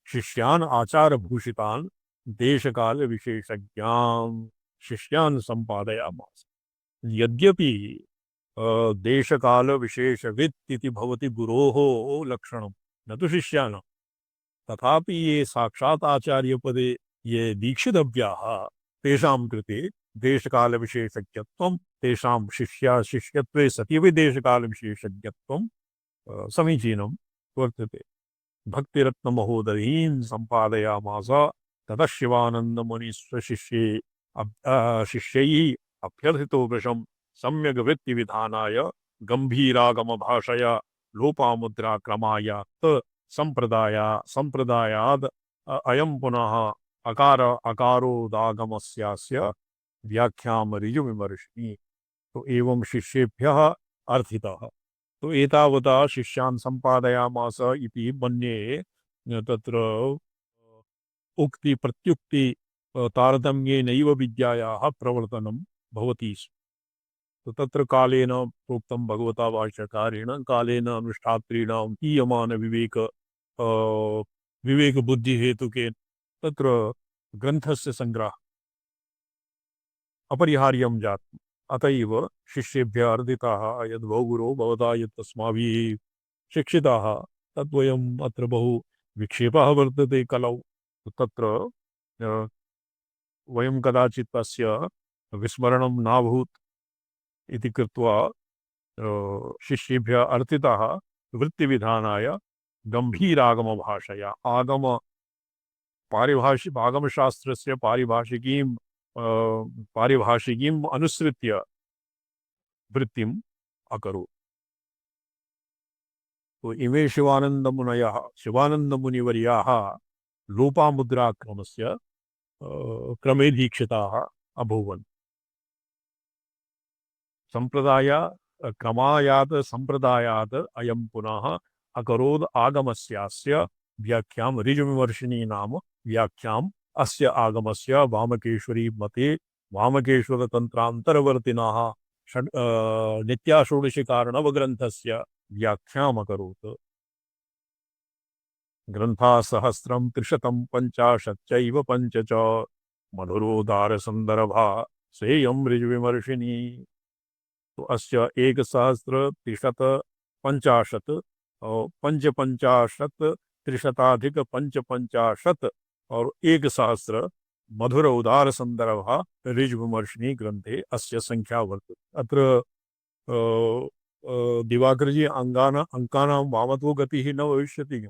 शिष्यान् आचार भूषितान् देशकाल विशेषज्ञान् शिष्यान् संपादयामास। यद्यपि देशकाल विशेषवित् इति भवति गुरोः लक्षणं न तु शिष्याणां, तथापि ये साक्षात् आचार्य पदे ये दीक्षितव्याः तेषां कृते देशकाल विशेषज्ञत्वं तेषां शिष्यत्वे सत्यपि देशकाल विशेषज्ञत्वं समीचीनं वर्तते। भक्तिरत्न महोदरीन् संपादयामास। ततः शिवानंद मुनि शिष्यैः अभ्यर्थितो वृषं सम्यग् वृत्ति विधानाय गंभीरागम भाषया लोपामुद्रा क्रमाय संप्रदायाद अयं पुनः अकारोदागमस्यास्य व्याख्यां ऋजुविमर्शिनी। तो एवं शिष्येभ्यः अर्थितः। तो एतावता शिष्यान् संपादयामास इति मन्ये तत्र उक्ति प्रत्युक्ति तारतम्येनैव विद्यायाः प्रवर्तनं भवति। तो तत्र कालेन प्रोक्तं भगवता भाष्यकारेण कालेन अनुष्ठातॄणां हीयमान विवेक बुद्धि हेतुके तत्र ग्रंथस्य संग्रह अपरिहार्यं जातम्। अतएव शिष्येभ्यः अर्थिताः यद्वो गुरो भवता यत्तस्माभिः शिक्षिताः तद्वयम् अत्र बहु विक्षेपः वर्तते कलौ। तत्र वयं कदाचित् तस्य विस्मरणं नाभूत् इति कृत्वा शिष्येभ्यः अर्थिताः वृत्तिविधानाय गंभीरागम भाषया आगमशास्त्रस्य पारिभाषिकीं पारिभाषिकीम् अनुसृत्य वृत्तिम् अकरोत्। तो इमे शिवानन्दमुनयः शिवानन्दमुनिवर्याः लोपामुद्राक्रमस्य क्रमे दीक्षिताः अभूवन्। संप्रदायात् अयं पुनः अकरोद् आगमस्यास्य व्याख्यां ऋजुविमर्शिनी नाम व्याख्याम् अस्य आगमस्य वामकेश्वरी मते वामकेश्वरतन्त्रान्तरवर्तिनः नित्याषोडशिकारणवग्रन्थस्य व्याख्यामकरोत्। ग्रन्थासहस्रं 350 पंच च मधुरोदारसन्दर्भा सेयं ऋजुविमर्शिनी। तो अस्य 1350 और 55 300 पंचपंचाशत् और 1000 मधुर उदार संदर्भ ऋजुविमर्शिनी ग्रंथे अस्य संख्या वर्तते। अत्र दिवाकर जी अंकानां वामतो गतिः न भविष्यति।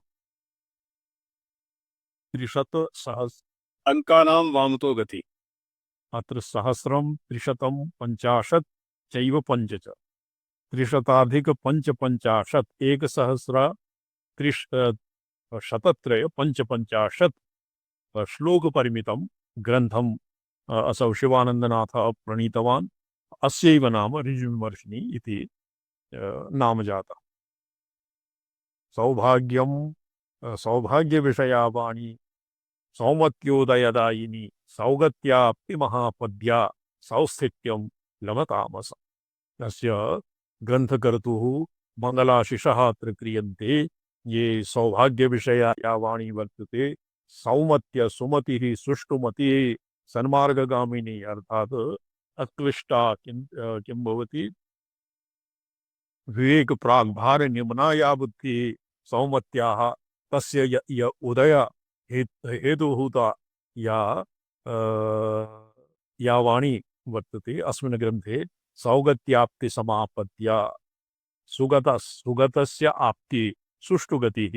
300 सहस्र अंकानां वामतो गति। अत्र 1000 350 चैव पंच च 300 पंचपंचाशत् 1000 शतत्रय पंचपंचाशत् श्लोक परिमितं ग्रंथम असौ शिवानंदनाथः प्रणीतवान्। अस्यैव नाम ऋजुविमर्शिनी इति नाम जाता। सौभाग्य विषया वाणी सौमत्योदयदायिनी सौगत्याप्ति महापद्या सौस्थित्यं लभतामस। अस्य ग्रंथकर्तुः मंगलाशिषः अत्र क्रियन्ते। ये सौभाग्य विषया या वाणी वर्तते सौमत्य सुमतिः सुष्टुमतिः सन्मार्गगामिनी अर्थात अक्लिष्टा किं भवति विवेक प्राग्भार निम्ना या बुद्धि सौमत्याः तस्य य उदय हेतुभूता या वाणी वर्तते अस्मिन् ग्रन्थे सौगत्याप्ति समापत्या सुगतस्य आप्ति सुष्ठुगतिः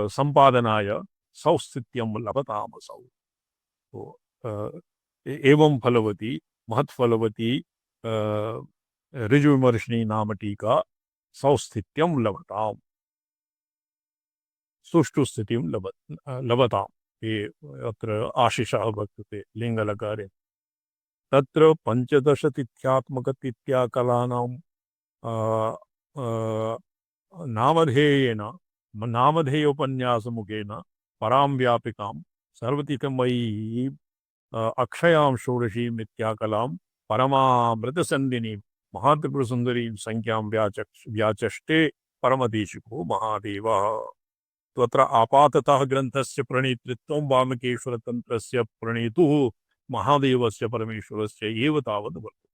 संपादनाय सौस्थित्यं लभतामसौ। तो एवं फलवती महत्फलवती ऋजुविमर्शिनी नाम टीका सौस्थित्यं लभताम् सुष्ठुस्थितिं लभताम्। ये अत्र आशिषः वर्तते लिङ्गलकारे। तत्र 15 तिथ्यात्मकतिथ्याकलानां नामधेयोपन्यासमुखेन परां व्यापिकां सर्वतिथमयी अक्षयां षोडशीमित्याकलां परमामृतसन्धिनीं महात्रिपुरसुन्दरीं संख्यां व्याचष्टे परमदेशिको महादेवः। तत्र आपाततः ग्रन्थस्य प्रणेतृत्वं वामकेश्वरतन्त्रस्य प्रणेतुः महादेवस्य परमेश्वरस्य एव तावत् वर्तते।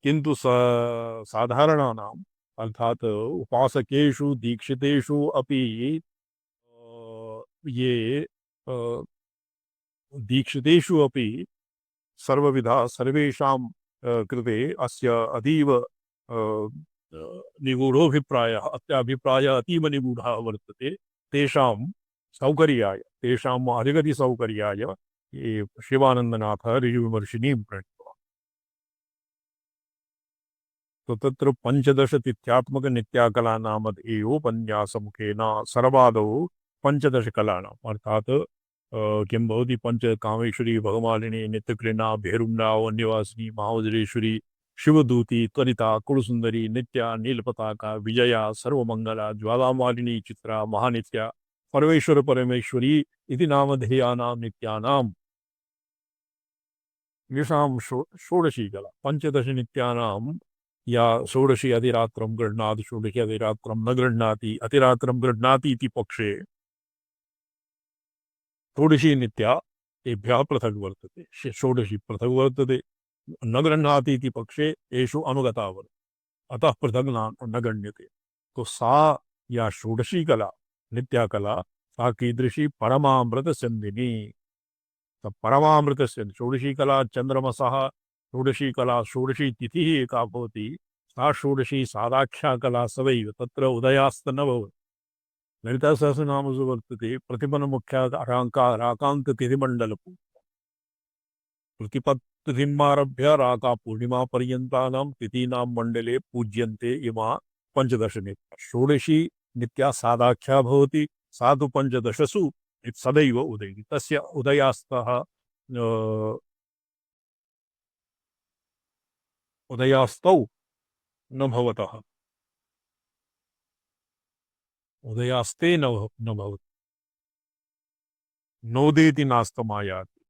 किन्तु साधारणानाम् अर्थात उपासकेषु दीक्षितेषु अपि ये दीक्षितेषु अपि सर्वेषां कृते अस्य अतीव निगूढोऽभिप्रायः अत्याभिप्रायः अतीव निगूढः वर्तते। तेषां सौकर्याय तेषाम् अधिगतिसौकर्याय ये शिवानन्दनाथः ऋजुविमर्शिनीं प्रणीतवान्। तो तत्र 15 तिथ्यात्मकनित्याकला नामधेयोपन्यासमुखेन सर्वादौ 15 कलानाम् अर्थात् किं भवति पंचकामेश्वरी भगमालिनी नित्यक्रीडा भेरुण्डा वन्यवासिनी महावज्रेश्वरी शिवदूती त्वरिता कुलसुंदरी नित्या नीलपताका विजया सर्वमंगला ज्वालामालिनी चित्रा महानित्या परमेश्वर परमेश्वरी इति नामधेयानां नित्यानां येषां षोडशी कला 15 नित्यानां या षोडशी अतिरात्रं गृह्णाति षोडशी अतिरात्रं न गृह्णाति अतिरात्रं गृह्णाति इति पक्षे षोडशी नित्या एभ्यः पृथक् वर्तते। षोडशी पृथक् वर्तते न गृह्णाति इति पक्षे एषु अनुगता वर्तते अतः पृथक् न गण्यते। तो सा या षोडशी कला नित्या कला सा कीदृशी परमामृतसिन्धिनी। परमामृतस्य षोडशी कला चंद्रमसः षोडशी कला षोडशी तिथिः एका भवति सा षोडशी सादाख्या कला सदैव तत्र उदयास्त न भवति। ललितासहस्रनामसु वर्तते प्रतिपन्नमुख्या राकान्त तिथिमण्डलपु प्रतिपत्तिमारभ्य राका पूर्णिमा पर्यन्तानां तिथीनां मंडले पूज्यन्ते इमा पंचदश नित्या षोडशी नित्या सादाख्या भवति सा तु पंचदशसु सदैव उदयति तस्य उदयास्तः उदयास्तौ न भवतः उदयास्ते न भवति नोदेति नास्तमायाति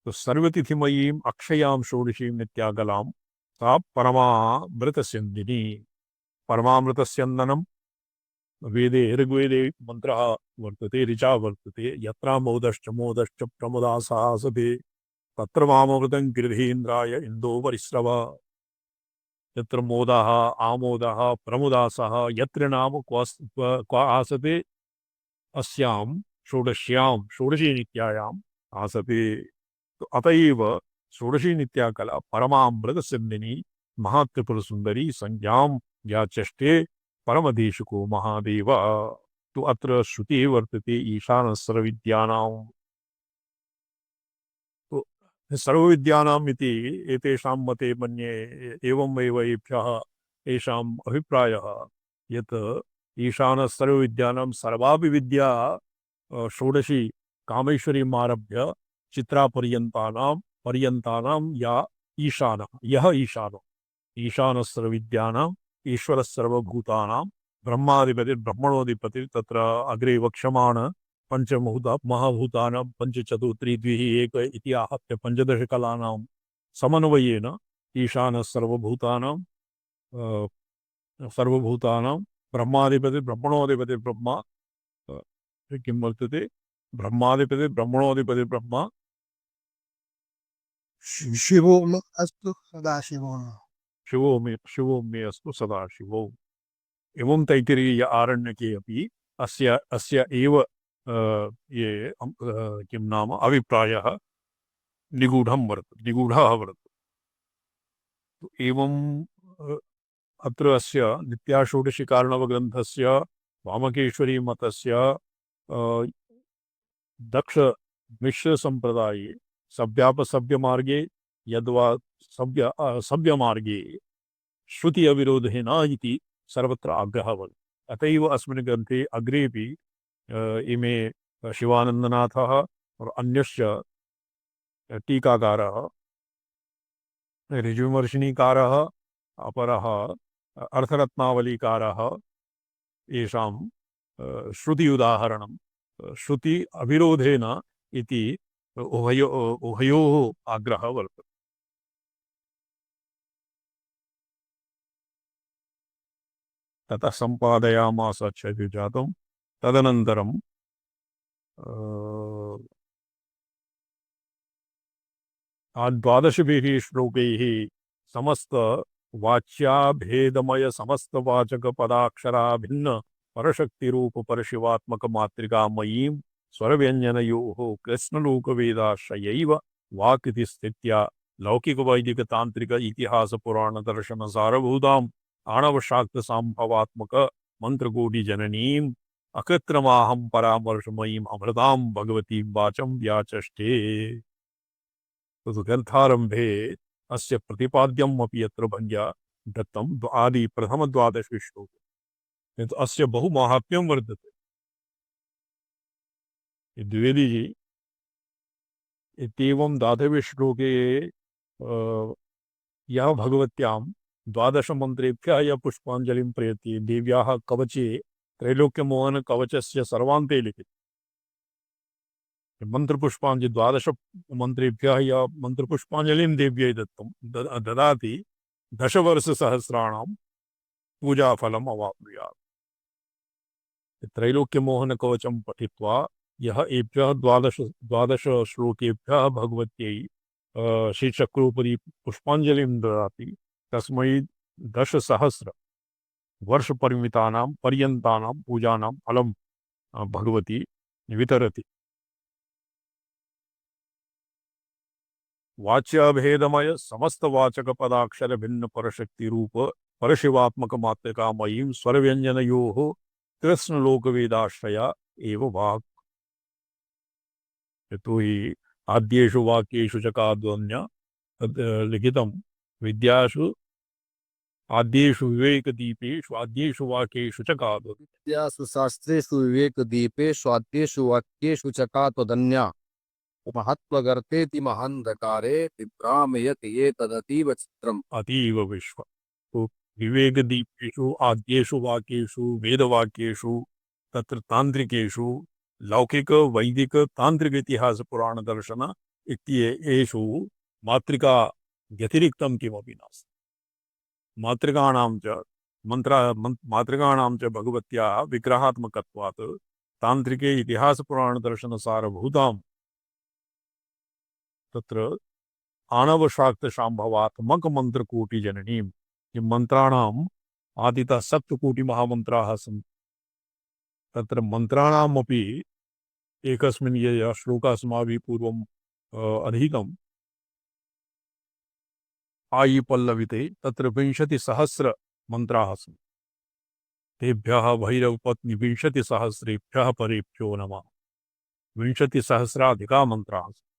तो सर्वतिथिमयीं अक्षयां षोडशीं नित्यागलां सा परमामृतस्यन्दिनी परमामृतस्यन्दनं वेदे ऋग्वेदे मंत्रः वर्तते ऋचा वर्तते यत्रा मोदश्च प्रमुदासः सभे तत्र मामृतं गिरिधीन्द्राय इन्दो परिस्रव यत्र मोदः आमोदः प्रमुदासः यत्र नाम क्व आसते अस्यां षोडश्यां षोडशी नित्यायाम् आसते तो अतएव षोडशी नित्या कला परमामृत सिद्धिनी महात्रिपुर सुंदरी संज्ञां व्याचष्टे परमदेशको महादेव तो अत्र श्रुति वर्तते ईशान सर्वविद्यानां तो सर्वविद्यानाम् इति एतेषां मते मन्ये एवमेव एभ्यः येषाम् अभिप्रायः यत् ईशान सर्वविद्यानां सर्वापि विद्या षोडशी कामेश्वरीमारभ्य चित्रापर्यन्तानां या ईशानः यः ईशानो ईशानः सर्वविद्यानाम् ईश्वरः सर्वभूतानां ब्रह्माधिपतिर्ब्रह्मणोऽधिपतिः तत्र अग्रे वक्ष्यमाण महाभूतानां पंचचतुर्त्री द्विः एक इति आहत्य पंचदशकलानां समन्वयेन ईशानः सर्वभूतानां ब्रह्माधिपतिर्ब्रह्मणोऽधिपतिर्ब्रह्मा किं वर्तते ब्रह्माधिपतिर्ब्रह्मणोऽधिपतिर्ब्रह्मा शिवो अस्तु सदाशिवो शिवो मे अस्तु सदाशिवो एवं तैत्तिरीय आरण्यके अपि अस्य अस्य एव ये किं नाम अभिप्रायः निगूढ़ः वर्तते तो एवं अत्र अस्य नित्याषोडशी कारणवग्रन्थस्य वामकेश्वरी मतस्य दक्ष मिश्र संप्रदाये सव्यापसव्य मार्गे यद्वा सव्य मार्गे श्रुति अविरोधेन इति सर्वत्र आग्रहः वर्तते अतएव अस्मिन् ग्रन्थे अग्रेपि इमे शिवानन्दनाथः और अन्यश्च टीकाकारः ऋजुविमर्शिनीकारः अपरः अर्थरत्नावलीकारः येषां श्रुति उदाहरणं श्रुति अविरोधेन इति उभयोः आग्रहः वर्तते ततः सम्पादयामास चतुर्जातं तदनन्तरं द्वादशभिः श्लोकैः समस्त वाच्याभेदमय समस्त वाचक पदाक्षरा भिन्न परशक्तिरूप परशिवात्मक मातृका मयीं स्वरव्यंजनयोः कृष्णलोकवेदाश्रयैव वाक् इति स्थित्या लौकिक वैदिक तांत्रिक इतिहास पुराण दर्शन सारभूताम् आणवशाक्त सांभवात्मक मंत्रकोटि जननीम् अकृत्रमाहं परामर्शमयीम् अमृतां भगवतीं वाचं व्याचष्टे तो ग्रंथारंभे अस्य प्रतिपाद्यम् अपि यत्र भंग्या दत्तम् आदि प्रथम द्वादश श्लोक किन्तु अस्य बहु माहात्म्यं वर्तते द्विवेदी जी इत्येवं द्वादशे श्लोके यः भगवत्यां द्वादश मंत्रेभ्यः यः पुष्पाञ्जलिं प्रयति देव्याः कवचे त्रैलोक्यमोहन कवचस्य सर्वान्ते लिखित मंत्रपुष्पाञ्जलि द्वादश मंत्रेभ्यः यः मंत्रपुष्पाञ्जलिं देव्यै दत्तं ददाति दशवर्षसहस्राणां पूजाफलम् अवाप्नुयात् त्रैलोक्यमोहन कवचं पठित्वा यः एभ्यः द्वादश श्लोकेभ्यः भगवत्यै श्रीचक्रोपरि पुष्पाञ्जलिं ददाति तस्मै 10,000 वर्षपरिमितानां पर्यन्तानां पूजानां फलं भगवती वितरति वाच्याभेदमय समस्त वाचक पदाक्षर भिन्न परशक्ति रूप परशिवात्मक मातृका मयीं स्वरव्यंजनयोः कृष्णलोकवेदाश्रया एव वाक् यतो हि आद्येषु वाक्येषु च काद्वन्य लिखितं विद्यासु आद्येषु विवेकदीपेषु आद्येषु वाक्येषु च काद्वन्य। विद्यासु शास्त्रेषु विवेकदीपे स्वाद्येषु वाक्येषु चकात्वदन्या महत्त्वगर्तेति महान्धकारे विभ्रामयति ये तदतीव चित्रम्। अतीव विश्व तो विवेकदीपेषु आद्येषु वाक्येषु वेदवाक्येषु तत्र तांत्रिकेषु लौकिक वैदिक तांत्रिक इतिहास पुराण दर्शन इत्येषु मातृका व्यतिरिक्तं किमपि नास्ति। मातृकाणां च मातृकाणां च भगवत्याः विग्रहात्मकत्वात् तांत्रिके इतिहास पुराण दर्शन सारभूतां तत्र आणवशाक्त शांभवात्मक मंत्रकोटि जननीं ये मंत्राणाम् आदितः सप्तकोटि महामन्त्राः सन्ति। तत्र मंत्राणामपि एकस्मिन् ये श्लोकः अस्माभिः पूर्वम् अधीतम् आयि पल्लविते तत्र विंशतिसहस्र मंत्राः सन्ति। तेभ्यः भैरवपत्नी 20,000 परेभ्यो नमः। 20,000 मंत्राः सन्ति।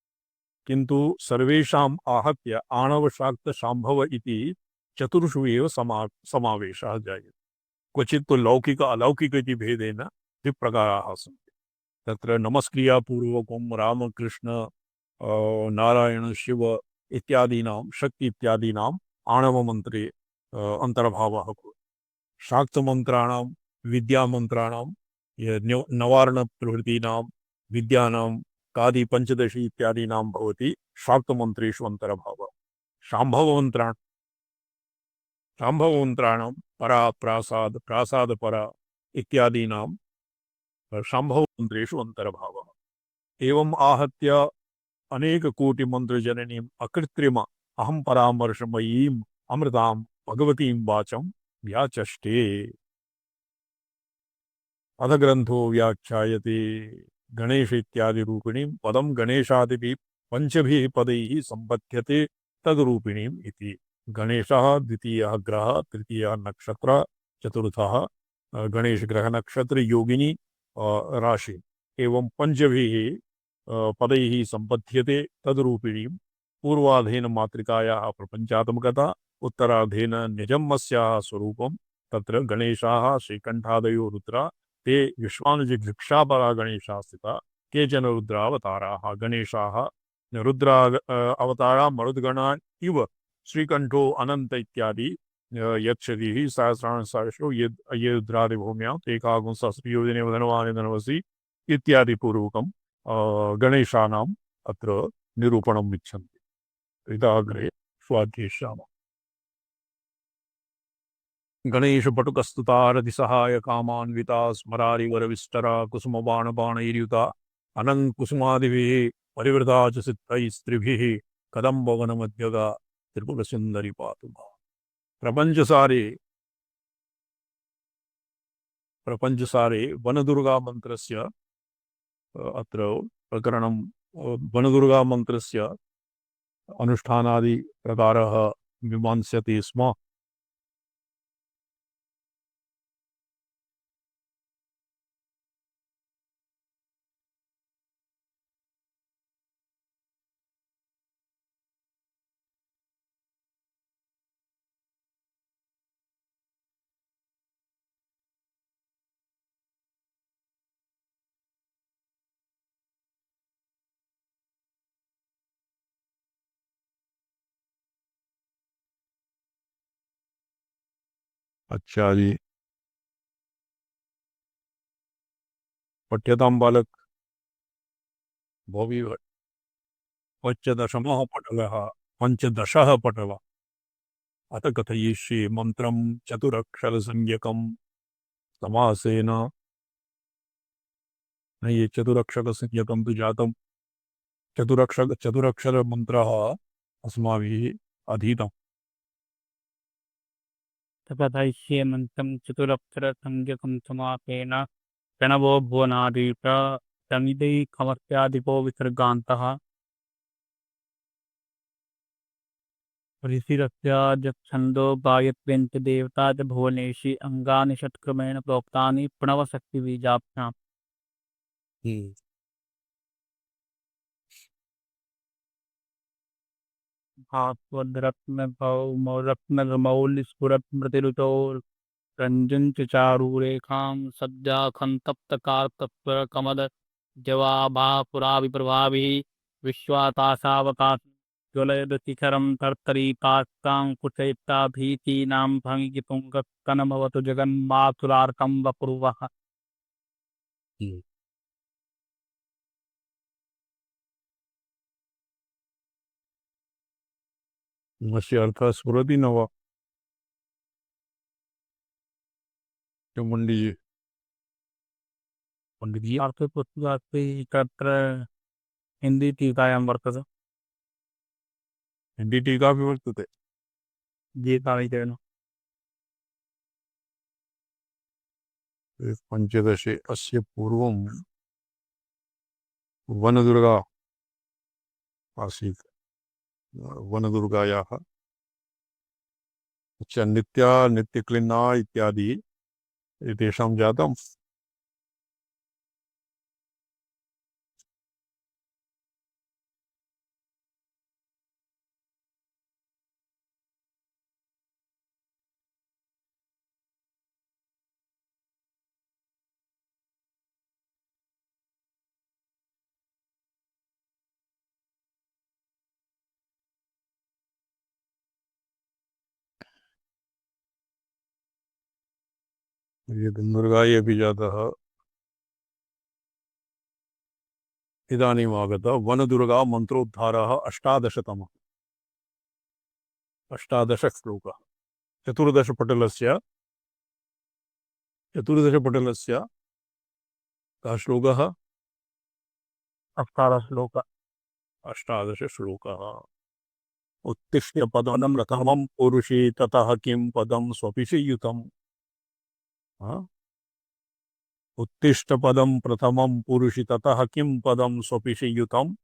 किंतु सर्वेषाम् आहत्य आणवशाक्त शांभव इति चतुर्षु एव समावेशः जायते। क्वचित् तु लौकिक अलौकिक इति भेदेन द्विप्रकाराः सन्ति। तत्र नमस्क्रियापूर्वकं रामकृष्ण नारायण शिव इत्यादीनां शक्ति इत्यादीनाम् आणवमन्त्रे अन्तर्भावः भवति। शाक्तमन्त्राणां विद्यामन्त्राणां नवार्णप्रभृतीनां विद्यानां कादि पंचदशी इत्यादीनां भवति शाक्तमन्त्रेषु अन्तर्भावः। शाम्भवमन्त्राणां परा प्रासाद प्रासाद परा इत्यादीनां शाम्भवमन्त्रेषु अन्तर्भावः। एवम् आहत्य अनेक कोटि मंत्र जननीम् अकृत्रिम अहं परामर्शमयीम् अमृतां भगवतीं वाचं व्याचष्टे। अधग्रंथो व्याख्यायते गणेश इत्यादि रूपिणीं पदं गणेशादिभिः पंचभिः पदैः संबध्यते तद्रूपिणीम् इति। गणेशः द्वितीयः ग्रहः, तृतीयः नक्षत्र, चतुर्थः गणेश ग्रह नक्षत्र योगिनी राशि एवं पंचभिः पदैः संबध्यते तद्रूपिणीं। पूर्वाधेन मातृकायाः प्रपंचात्मकता, उत्तराधेन निजम्मस्याः स्वरूपं। तत्र गणेशाः श्रीकण्ठादयो रुद्रा ते विश्वानुजिघृक्षापरा गणेशाः स्थिता। केचन रुद्रावताराः गणेशाः रुद्रा अवतारा मरुद्गणा इव श्रीकण्ठो अनंत इत्यादि यच्छति सहस्राणि सहस्रो ये रुद्रादिभूम्यां एकागुं सहस्रयोजने धनवानि धनवसि इत्यादि पूर्वकं गणेशानाम् अत्र निरूपणम् इच्छन्ति। इदाग्रे स्वाध्याययामः। गणेश पटुकस्तुतारतिसहाय कामान्विता स्मरारिवरविष्टरा कुसुमबाणबाणैर्युता अनङ्कुसुमादिभिः परिवृता च सिद्धैस्त्रिभिः कदम्बवनमध्यगा त्रिपुरसुन्दरी पातु मां। प्रपञ्चसारे वनदुर्गा मन्त्रस्य अत्र प्रकरणं वनदुर्गा मन्त्रस्य अनुष्ठानादि प्रकारः मीमांस्यते स्म। अच्छा जी, पठ्यतां बालक भोवि पञ्चदशमः पटलः पञ्चदशः पटलः। अथ कथयिष्ये मन्त्रं चतुरक्षरसंज्ञकं समासेन। न ये चतुरक्षरसंज्ञकं तु जातं। चतुरक्षर मंत्रः अस्माभिः अधीतम्। तपथैष्ये मन्त्रं चतुरक्षरसंज्ञकं समासेन प्रणवो भुवनादिप समिदैकमस्यादिपो विसर्गान्तः ऋषिरस्याजच्छन्दो गायत्र्यञ्च देवता च भुवनेषु अङ्गानि षट्क्रमेण प्रोक्तानि प्रणवशक्तिबीजाभ्याम्। हास्वद्रत्न रत्नमौलिस्फुरत्मृतिरुचोर् रञ्जन चारुरेखां सज्जाखन्तप्तकारतत्परकमल जवाभा पुराविप्रभाभिः विश्वातासावकाश ज्वलयदशिखरं तर्तरीकास्तां कुचैता भीतीनां भङ्गितुङ्गस्तनमवतु जगन्मातुलार्कं वपुर्वः। अस्य अर्थः स्फुरति न वा पंडित जी? पंडितजी अर्थपुस्तकास्ति तत्र हिंदी टीकायां वर्तते। हिंदी टीका भी वर्तते। गीताविषयेण पंचदशे अस्य पूर्वं वनदुर्गा आसीत्। वनदुर्गायाः नित्या नित्यक्लिन्ना इत्यादि एतेषां जातम्। ये दुर्गायै अपि जातः। इदानीम् आगतः वनदुर्गा मन्त्रोद्धारः 18तमः 18 श्लोकः। चतुर्दशपटलस्य कः श्लोकः? 18 श्लोक 18 श्लोकः। उत्तिष्ठ पदं प्रथमं पुरुषे ततः किं पदं स्वपिषयुतम्। उत्तिष्ठ पदं प्रथमं पुरुषि ततः किं पदं स्वपिषयुतम्।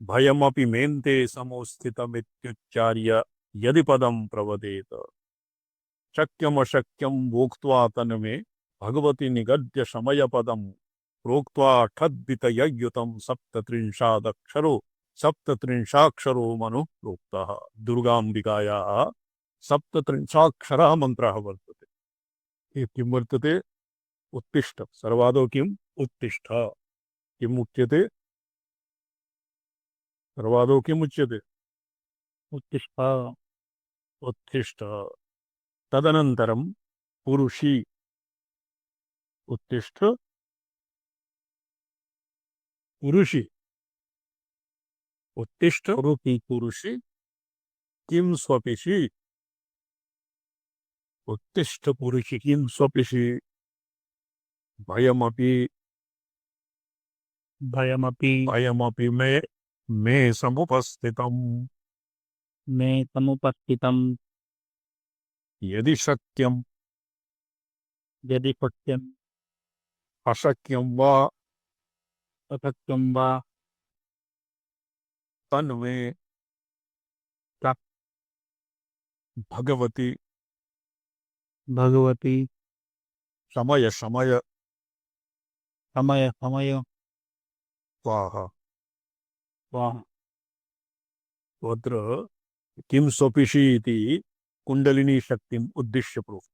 भयमपि मेन्ते समोस्थितमित्युच्चार्य यदि पदं प्रवदेत। शक्यमशक्यं वोक्त्वा तन्मे भगवति निगद्य शमयपदं प्रोक्त्वा ठद्वितययुतं सप्तत्रिंशाक्षरो मनु प्रोक्तः। दुर्गाम्बिकायाः सप्तत्रिंशाक्षरः मन्त्रः वर्तते। ये किं वर्तते? उत्तिष्ठ। सर्वादौ किम्? उत्तिष्ठ। किम् उच्यते? सर्वादौ किम् उच्यते? उत्तिष्ठ उत्तिष्ठ। तदनन्तरं पुरुषी। उत्तिष्ठ पुरुषी। उत्तिष्ठ पुरुषी किं स्वपिषि। उत्तिष्ठ पुरुषि किं स्वपिषि। भयमपि भयमपि मे समुपस्थितम्। मे समुपस्थितं यदि शक्यम् यदि सत्यम् अशक्यं वा असत्यं वा तन्मे भगवती भगवती शमय समय स्वाहा। वाह। तत्र किं स्वपिषि इति कुंडलिनी शक्तिम् उद्दिश्य प्रोक्तम्।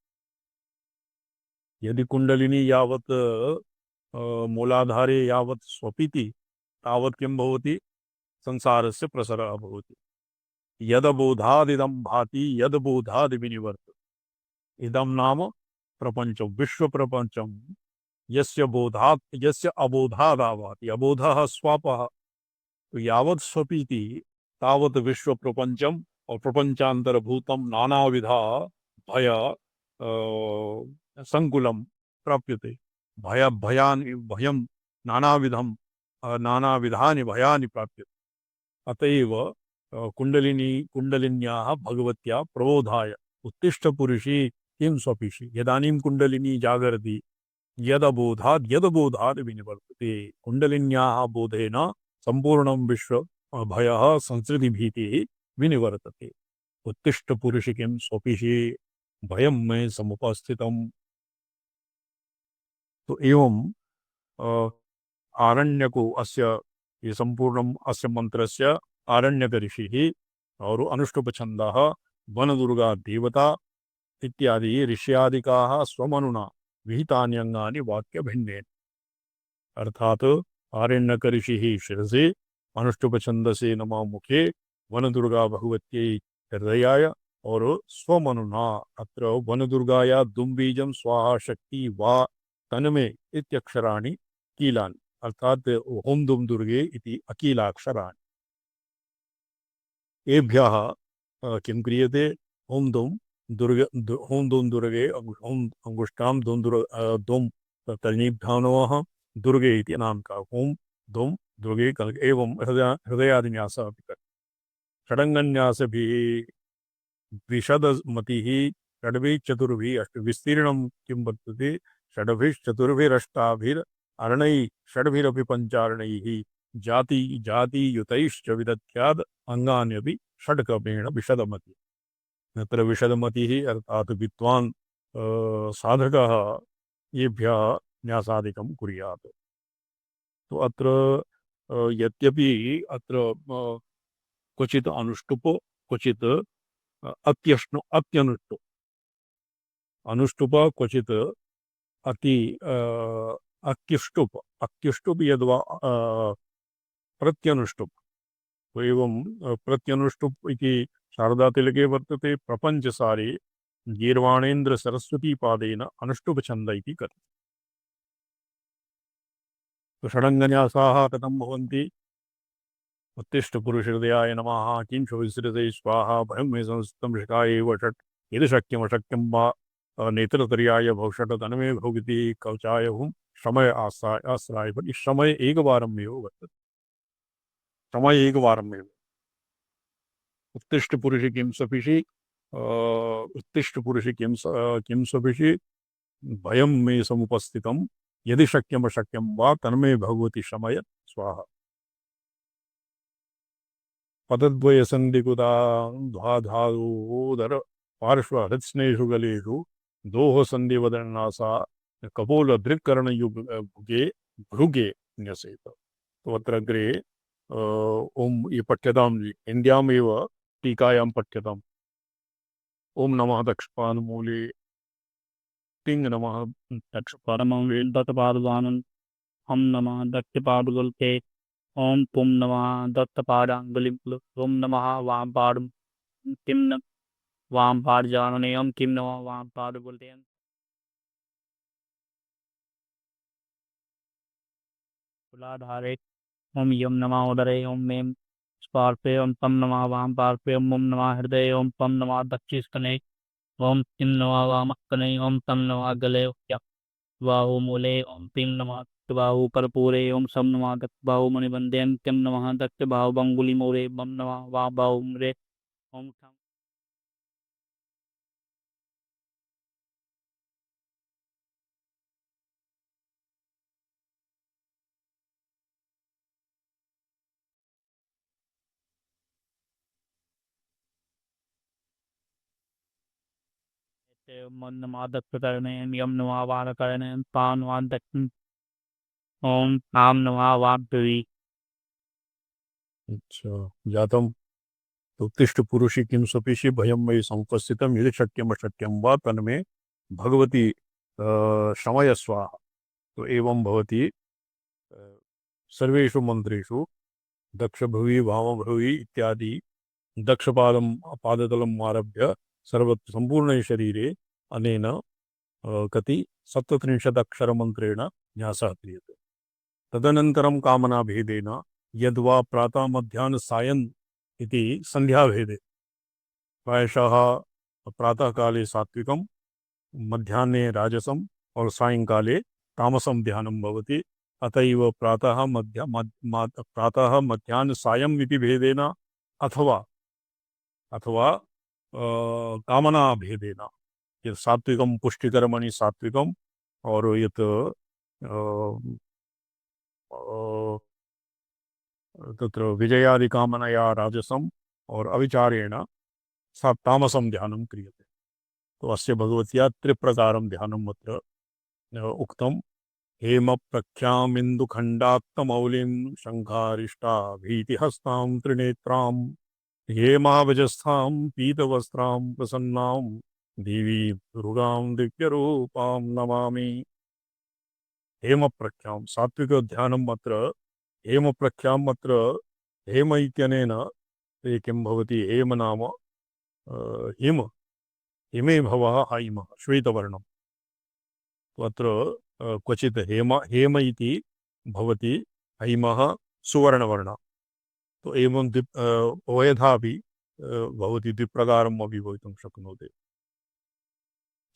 यदि कुंडलिनी यावत् मूलाधारे यावत् स्वपिति तावत् किं भवति? संसारस्य प्रसरः भवति। यदबोधादिदं भाति यदबोधादि विनिवर्तते। इदं नाम प्रपंचम विश्व प्रपंचम यस्य बोधात् यस्य अबोधादावाति। अबोधः स्वापः। तो यावत् स्वपीति तावत् विश्व प्रपंचम और प्रपंचांतरभूतम नानाविधा भय संकुलम प्राप्यते। भयं नानाविधम नानाविधानि भयानि प्राप्यते। अतएव कुंडलिन्याः भगवत्या प्रबोधाय उत्तिष्ठ पुरुषी किं स्वपिषि। यदानीं कुंडलिनी जागर्ति यदबोधाद् विनिवर्तते। कुंडलिन्याः बोधेन संपूर्णं विश्व भयः संसृति भीतिः विनिवर्तते। उत्तिष्ठ पुरुषि किं स्वपिषि भयं मे समुपस्थितम्। तो एवं आरण्यको अस्य ये संपूर्णम् अस्य मंत्रस्य आरण्यक ऋषिः और अनुष्टुप छंदः वनदुर्गा देवता इत्यादि ऋष्यादिकाः स्वमनुना विहितानि अंगानि वाक्यभिन्नेन। अर्थात आरण्यकऋषिः शिरसि, अनुष्टुप छंदसे नमः मुखे, वनदुर्गा भगवत्यै हृदयाय और स्वमनुना अत्र वनदुर्गाया दुम्बीजं स्वाहा शक्ति वा तन्मे इत्यक्षराणि कीलानि, अर्थात ओम दुम दुर्गे इति अकीलाक्षराणि। एभ्यः किं क्रियते? ओम दुम ओम दुम दुर्गे ओम अंगुष्ठां दुम तरणीभ्यां नमः दुर्गे इति नामका ओम दुम दुर्गे कल एवं हृदयादिन्यासः अपि कर्तव्यः। षडङ्गन्यासभिः द्विशदमतिः षड्भिः चतुर्भिः अष्ट विस्तीर्णं किं वर्तते? षड्भिश्चतुर्भिरष्टाभिरर्णैः षड्भिरपि पञ्चार्णैः जातियुतैश्च विदध्याद् अङ्गान्यपि षड्क्रमेण विशदमति। तत्र विशदमतिः अर्थात् विद्वान् साधकः येभ्यः न्यासादिकं कुर्यात्। तो अत्र यद्यपि अत्र क्वचित् अनुष्टुपो क्वचित् अत्यनुष्टुप, अनुष्टुप क्वचित् अत्युष्टुप यद्वा प्रत्यनुष्टुप। तो एवं प्रत्यनुष्टुप इति शारदातिलके वर्तते। प्रपञ्चसारे गीर्वाणेन्द्र सरस्वती पादेन अनुष्टुप छन्द इति कथ्यते। तो षडङ्गन्यासाः कथं भवन्ति? उत्तिष्ठ पुरुषहृदयाय नमः, किंश विसृते स्वाहा, भयं मे संस्थितं शिखाय एव षट्, यदि शक्यमशक्यं वा नेत्रतर्याय भवषट्, तन्मे भोगिति कवचाय हुं समय आश्राय। पर इस समय एक बारमेव वर्तते, समय एक बारमेव। उत्तिष्ठ पुरुषि किं सपिषि, उत्तिष्ठ पुरुषि किं सपिषि, भयं मे समुपस्थितं, यदि शक्यमशक्यं वा तन्मे भगवति शमय स्वाहा। पदद्वय संधिकुता ध्वाधादोदर पार्श्व हृत्स्नेषु गलेषु दोह संधिवदन्नासा कपोल दृक्कर्ण भुगे भृगे न्यसेत। तो अत्र अग्रे ओम ये पठ्यतां हिन्द्यामेव टीकायां पठ्यताम्। ओम नमः दक्षपादमूले, तिंग नमः परमं दत्तपादुकानं, हम नमः दत्तपादुकल्के, ओम पुं नमः दत्तपादाङ्गुलिं, ओम नमः वामपादं किं न वामपादजानने, ओम किं नमः वामपादबुलते। तुलाधारे ओम यम नमः उदरे, ओम मेम स्पार्पे, ओम तम नमः वाम पार्पे, ओम नमः हृदय, ओम पम नमः दक्षिस्तने, ओम किं नमः वामस्तने, ओम तम नमः गले, बाहुमूले, ओम तीं नमः बाहु कर्पूरे, ओम सम नमः दत्त बाहु मणिबंधे, ओम किं नमः दत्त बाहु बंगुली मोरे, बम नमः वाम बाहु मुरे, ओम ठम मन नमः दत्त करणे, यम नमः वार करणे, पान वान दत्त, ओम आम नमः वाग्देवी। अच्छा जातम्। उत्तिष्ठ पुरुषि किं सपिषि, भयं मयि समुपस्थितं, यदि शक्यमशक्यं वा तन्मे भगवती शमय स्वाहा। तो एवं भवति सर्वेषु मंत्रेषु दक्षभ्रुवि वामभ्रुवि इत्यादि दक्षपादं पादतलम् आरभ्य सर्वत्र सम्पूर्णे शरीरे अनेन कति 37 अक्षरमन्त्रेण न्यासः क्रियते। तदनन्तरं कामनाभेदेन यद्वा प्रातः मध्याह्न सायं इति संध्याभेदे, प्रायशः प्रातःकाले सात्विकं, मध्याह्ने राजसं और सायंकाले तामसं ध्यानं भवति। अतएव प्रातः मध्याह्न सायं इति भेदेन अथवा कामना भेदेन, यत् सात्विकं पुष्टिकर्मणि सात्विकं और यत् तत्र विजयादिकामनया राजसं और अविचारेण सा तामसं ध्यानं क्रियते। तो अस्य भगवत्या त्रिप्रकारं ध्यानम् अत्र उक्तम्। हेम प्रख्यामिन्दुखण्डात्तमौलिं शङ्खारिष्टा भीतिहस्तां त्रिनेत्रां हेमावजस्थां पीतवस्त्रां प्रसन्नां देवी दुर्गां दिव्यरूपां नमामि। हेमप्रख्यां सात्विक ध्यानम् अत्र हेमप्रख्याम् अत्र हेम इत्यनेन ते किं भवति हेम नाम हिम हिमे भवः हैमः श्वेतवर्णम्। अत्र क्वचित् हेम इति भवति हैमः सुवर्णवर्णः। तो एवं उभयथापि भवति द्विप्रकारम् अपि भवितुं शक्नोति।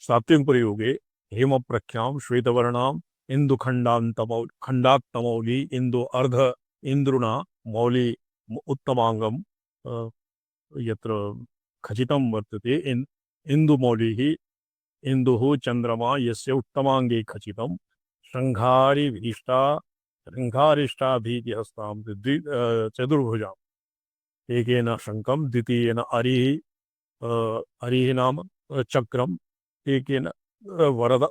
सात्विकप्रयोगे हेमप्रख्यां श्वेतवर्णाम् खण्डात्तमौली इन्दु अर्ध इन्द्रुणा मौली उत्तमाङ्गं यत्र खचितं वर्तते इन्दुमौलिः इन्दुः चन्द्रमा यस्य उत्तमाङ्गे खचितं शृङ्गारिष्टाभिहस्तां चतुर्भुजाम् एकेन शङ्खं द्वितीयेन अरिः नाम चक्रम् एकेन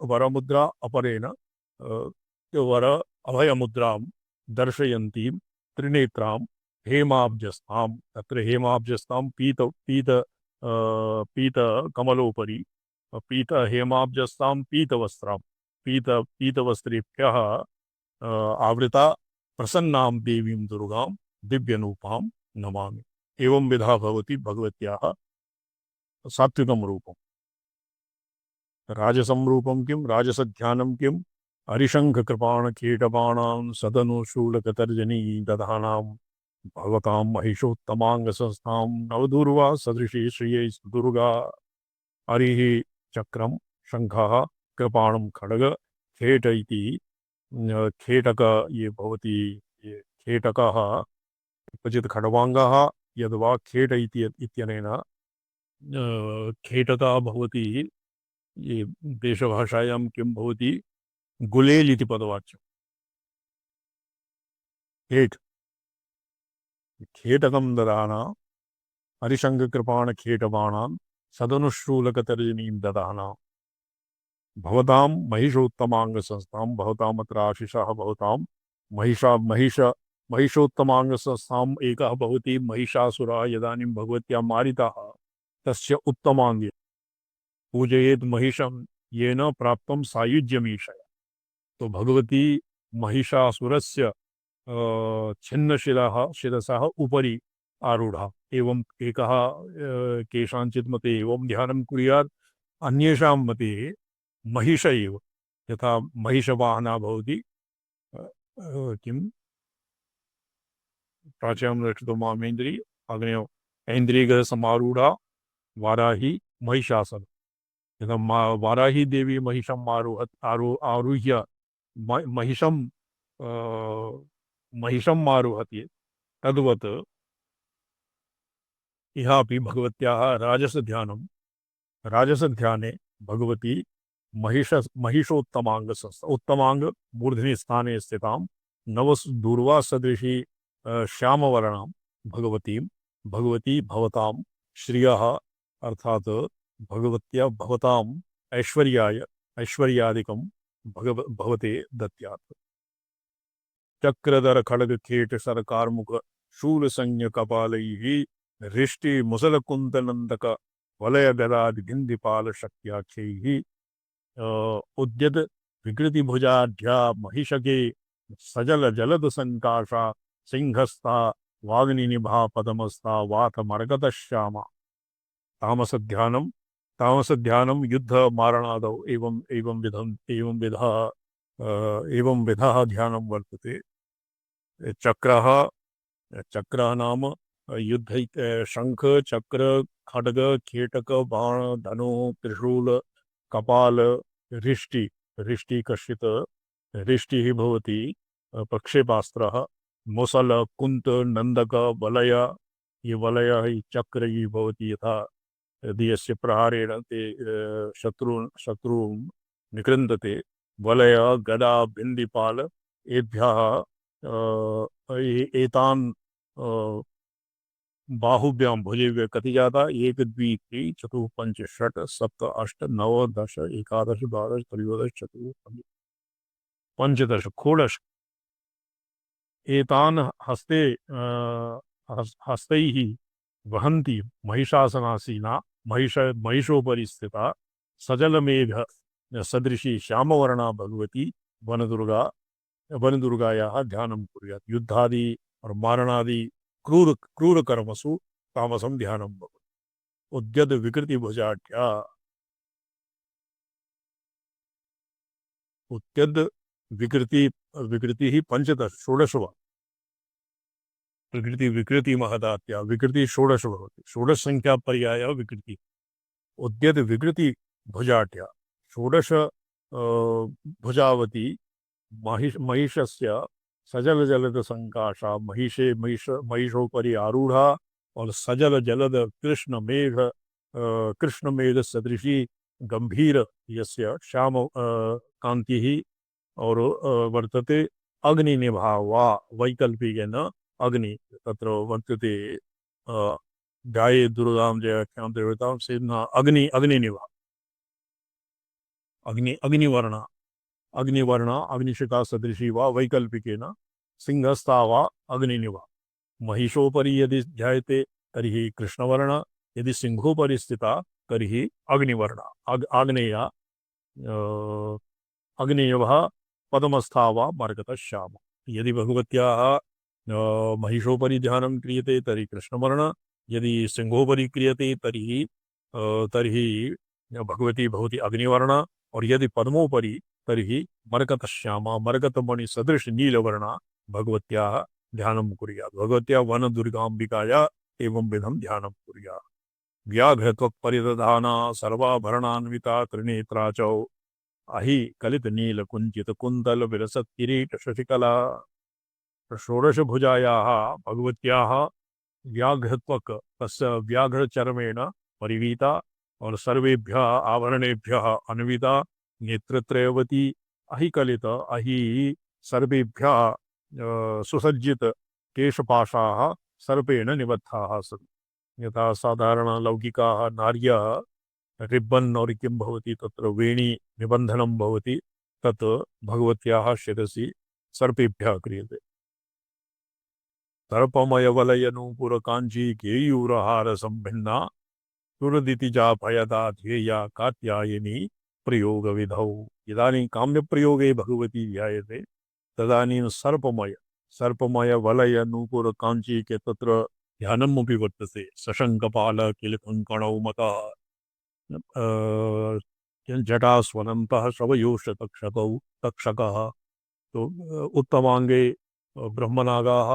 वरमुद्रा अपरेण वर अभयमुद्रां दर्शयन्तीं त्रिनेत्रां हेमाब्जस्थां तत्र हेमाब्जस्थां पीत कमलोपरि पीत हेमाब्जस्थां पीतवस्त्रां पीतवस्त्रेभ्यः आवृता प्रसन्नां देवीं दुर्गां दिव्यरूपां नमामि। एवं विधा भवति भगवत्याः सात्विकं रूपम्। राजसं रूपं किं राजसध्यानं किम् हरिशङ्खकृपाणकीटबाणां सदनुशूलकतर्जनी दधानां भवतां महिषोत्तमाङ्गसंस्थां नवदूर्वा सदृशी श्रियै दुर्गा। हरिः चक्रं शङ्खः कृपाणं खड्ग खेट इति खेटक ये भवति ये खेटकः क्वचित् खड्वाङ्गः यद्वा खेट इत्यनेन खेटकः भवति। ये देशभाषायां किं भवति गुलेल इति पदवाच्यं खेटकं ददाना हरिशङ्खकृपाणखेटबाणां सदनुशूलकतर्जनीं ददाना भवतां महिषोत्तमाङ्गसंस्थां भवतामत्र आशिषः भवतां महिषोत्तमाङ्गसंस्थाम् एकः भवति महिषासुरः यदानीं भगवत्या मारितः तस्य उत्तमाङ्गे पूजयेत् महिषं येन प्राप्तं सायुज्यमीशया। तो भगवती महिषासुरस्य छिन्नशिरसः उपरि आरूढ़ा एवं एकः केषाञ्चित् मते एवं ध्यानं कुर्यात् अन्येषां मते महिष एव यथा महिषवाहना भवति किं प्राच्यां रक्षितो मामेन्द्री अग्नयो ऐन्द्रियः समारूढ़ा वाराही महिषासन। यथा वाराही देवी महिषम् आरुह्य महिषम् आरुहति तद्वत् इहापि भगवत्याः राजसध्याने भगवती महिषोत्तमाङ्गसंस्था उत्तमाङ्ग मूर्धनि स्थाने स्थितां नवदूर्वासदृशी श्यामवर्णां भगवती भवतां श्रियः अर्थात् भगवत्या भवताम् ऐश्वर्यादिकं भवते दत्यात्। चक्रधर खड्ग खेट सरकारमुख शूलसंज्ञ कपालैः हृष्टि मुसलकुन्तनन्दक वलय गदादि गिन्धिपाल शक्त्याख्यैः उद्यत विकृति भुजाढ्या महिषके सजल जलद संकाशा सिंहस्था वाग्निनिभा पदमस्था वाथ मरगत श्यामा। तामसध्यानं युद्ध मारणादौ एवं विधः ध्यानं वर्तते। चक्रः नाम युद्ध शंख चक्र खड्ग खेटक बाण धनु त्रिशूल कपाल रिष्टि कश्चित् रिष्टिः भवति प्रक्षेपास्त्रः मुसल कुंत नंदक वलय ये वलयः चक्र भवति यथा यदि यस्य प्रहारेण ते शत्रून् निकृन्दते वलय गदा बिन्दिपाल एभ्यः एतान् बाहुभ्यां भुजेभ्यः कति जाता 1 2 3 4 5 6 7 8 9 10 11 12 13 14 15 षोडश एतान् हस्तैः वहन्ती महिषासनासीना महिषोपरि स्थिता सजलमेघ सदृशी श्यामवर्णा भगवती वनदुर्गायाः ध्यानं कुर्यात्। युद्धादि और मारणादि क्रूर कर्मसु तामसं ध्यानं भवति। उद्यत विकृति भुजाढ्या उद्यत विकृति ही पंचदश षोडशवा प्रकृति विकृति महदात्या विकृति षोडश भवति। षोडश संख्या पर्याय विकृति। उद्यत विकृति भुजाढ्या षोडश भुजावती महिषस्य सजल जलद संकाशा महिषोपरि आरूढ़ा और सजल जलद कृष्ण मेघ सदृशी गंभीर यस्य श्याम कांति ही और वर्तते अग्निनिभावा वैकल्पिकेन अग्नि तत्र वर्तते गाये दुर्गां जयाख्यां देवतां सेना अग्निनिभा अग्निवर्णा अग्निशिखा सदृशी वा वैकल्पिकेन सिंहस्था वा अग्निनिभा। महिषोपरि यदि ध्यायते तर्हि कृष्णवर्ण, यदि सिंहोपरि स्थिता तर्हि अग्निवर्णा आग्नेया अग्नेयः पद्मस्था वा मरकतश्याम। यदि भगवत्याः महिषोपरि ध्यानं क्रियते तर्हि कृष्णवर्ण, यदि सिंहोपरि क्रियते तर्हि भगवती भवति अग्निवर्णा और यदि पद्मोपरि तर्हि मरकतश्यामा मरकतमणि सदृश नीलवर्णा भगवत्याः ध्यानं कुर्यात्। भगवत्या वनदुर्गाम्बिकाया एवं विधं ध्यानं कुर्यात्। व्याघ्रत्वक्परिदधाना सर्वाभरणान्विता त्रिनेत्रा च अहि कलित नील कुंचित कुंतल विरसत किरीट शशिकला। षोडश भुजायाः भगवत्याः व्याघ्रत्वक तस्य व्याघ्रचर्मेण परिवीता और सर्वेभ्यः आभरणेभ्यः अन्विता नेत्रत्रयवती अहि कलित अहि सर्वेभ्यः सुसज्जित केशपाशाः सर्पेण निबद्धाः सन्ति। यथा साधारण लौकिकाः नार्यः रिब्बन् और किं भवति तत्र वेणी निबन्धनं भवति तत् भगवत्याः शिरसि सर्पेभ्यः क्रियते। सर्पमयवलयनूपुर काञ्ची केयूरहार संभिन्ना सुरदितिजा भयदा ध्येया कात्यायनी प्रयोग विधौ। इदानीं काम्यप्रयोगे भगवती ध्यायते तदानीं सर्पमय वलय नूपुर काञ्ची के तत्र ध्यानमपि वर्तते। सशङ्कपाल किलकङ्कणौ मतः जटास्वनन्तः शवयोष तक्षकः। तो उत्तमांगे ब्रह्मनागाः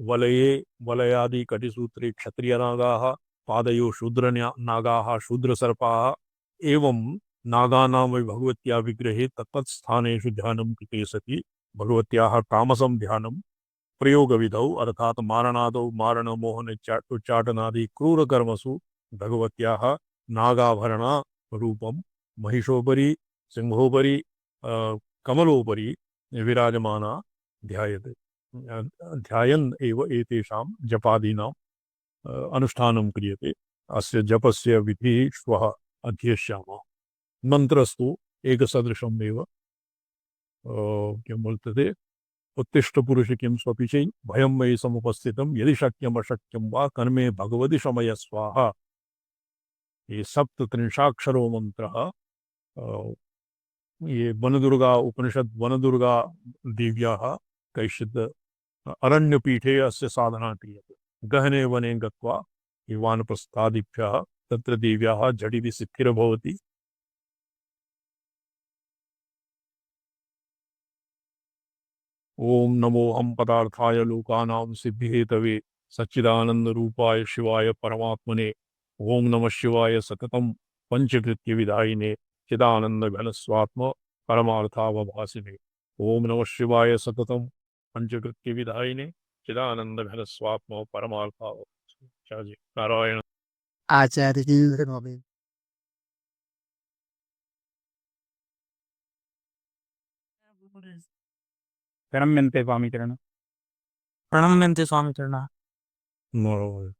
वलये वलयादि कटिसूत्रे क्षत्रियनागाः पादयो शूद्रनागाः शूद्रसर्पाः एवं नागानां भगवत्या विग्रहे तत्तत्स्थानेषु ध्यानं कृते सति भगवत्याः तामसं ध्यानं प्रयोगविधौ अर्थात मारणादौ मारणमोहन उच्चाटनादि क्रूरकर्मसु भगवत्याः नागाभरणा रूपं महिषोपरि सिंहोपरि कमलोपरि विराजमाना ध्यायते। ध्यायन् एव एतेषां जपादीनां अनुष्ठानं क्रियते। अस्य जपस्य विधिः श्वः अध्येष्यामः। मन्त्रस्तु एकसदृशमेव किं वर्तते उत्तिष्ठ पुरुष किं स्वपिचै भयं मयि समुपस्थितं यदि शक्यम अशक्यं वा कर्मे भगवति शमय स्वाहा। ये सप्तत्रिंशाक्षरो मंत्र ये वनदुर्गा उपनिषद वनदुर्गा देव्याः कैश्चित् अरण्यपीठे अस्य साधना क्रियते। गहने वने गत्वा वानप्रस्थादिभ्यः तत्र देव्याः झटिति सिद्धिर्भवति। ओम नमो हम पदार्थाय लोकानां सिद्धिहेतवे सच्चिदानंद रूपाय शिवाय परमात्मने। ओम नमः शिवाय सततं पंचकृत्य विधायिने चिदानंद घन स्वात्म परमार्थावभासिने। ओम नमः शिवाय सततं पंचकृत्य विधायिने चिदानंद घन स्वात्म परमार्थावभासिने। नारायण। आचार्य जी नमः। प्रणम्यन्ते स्वामिचरण। प्रणम्यन्ते स्वामिचरणः। नारायण।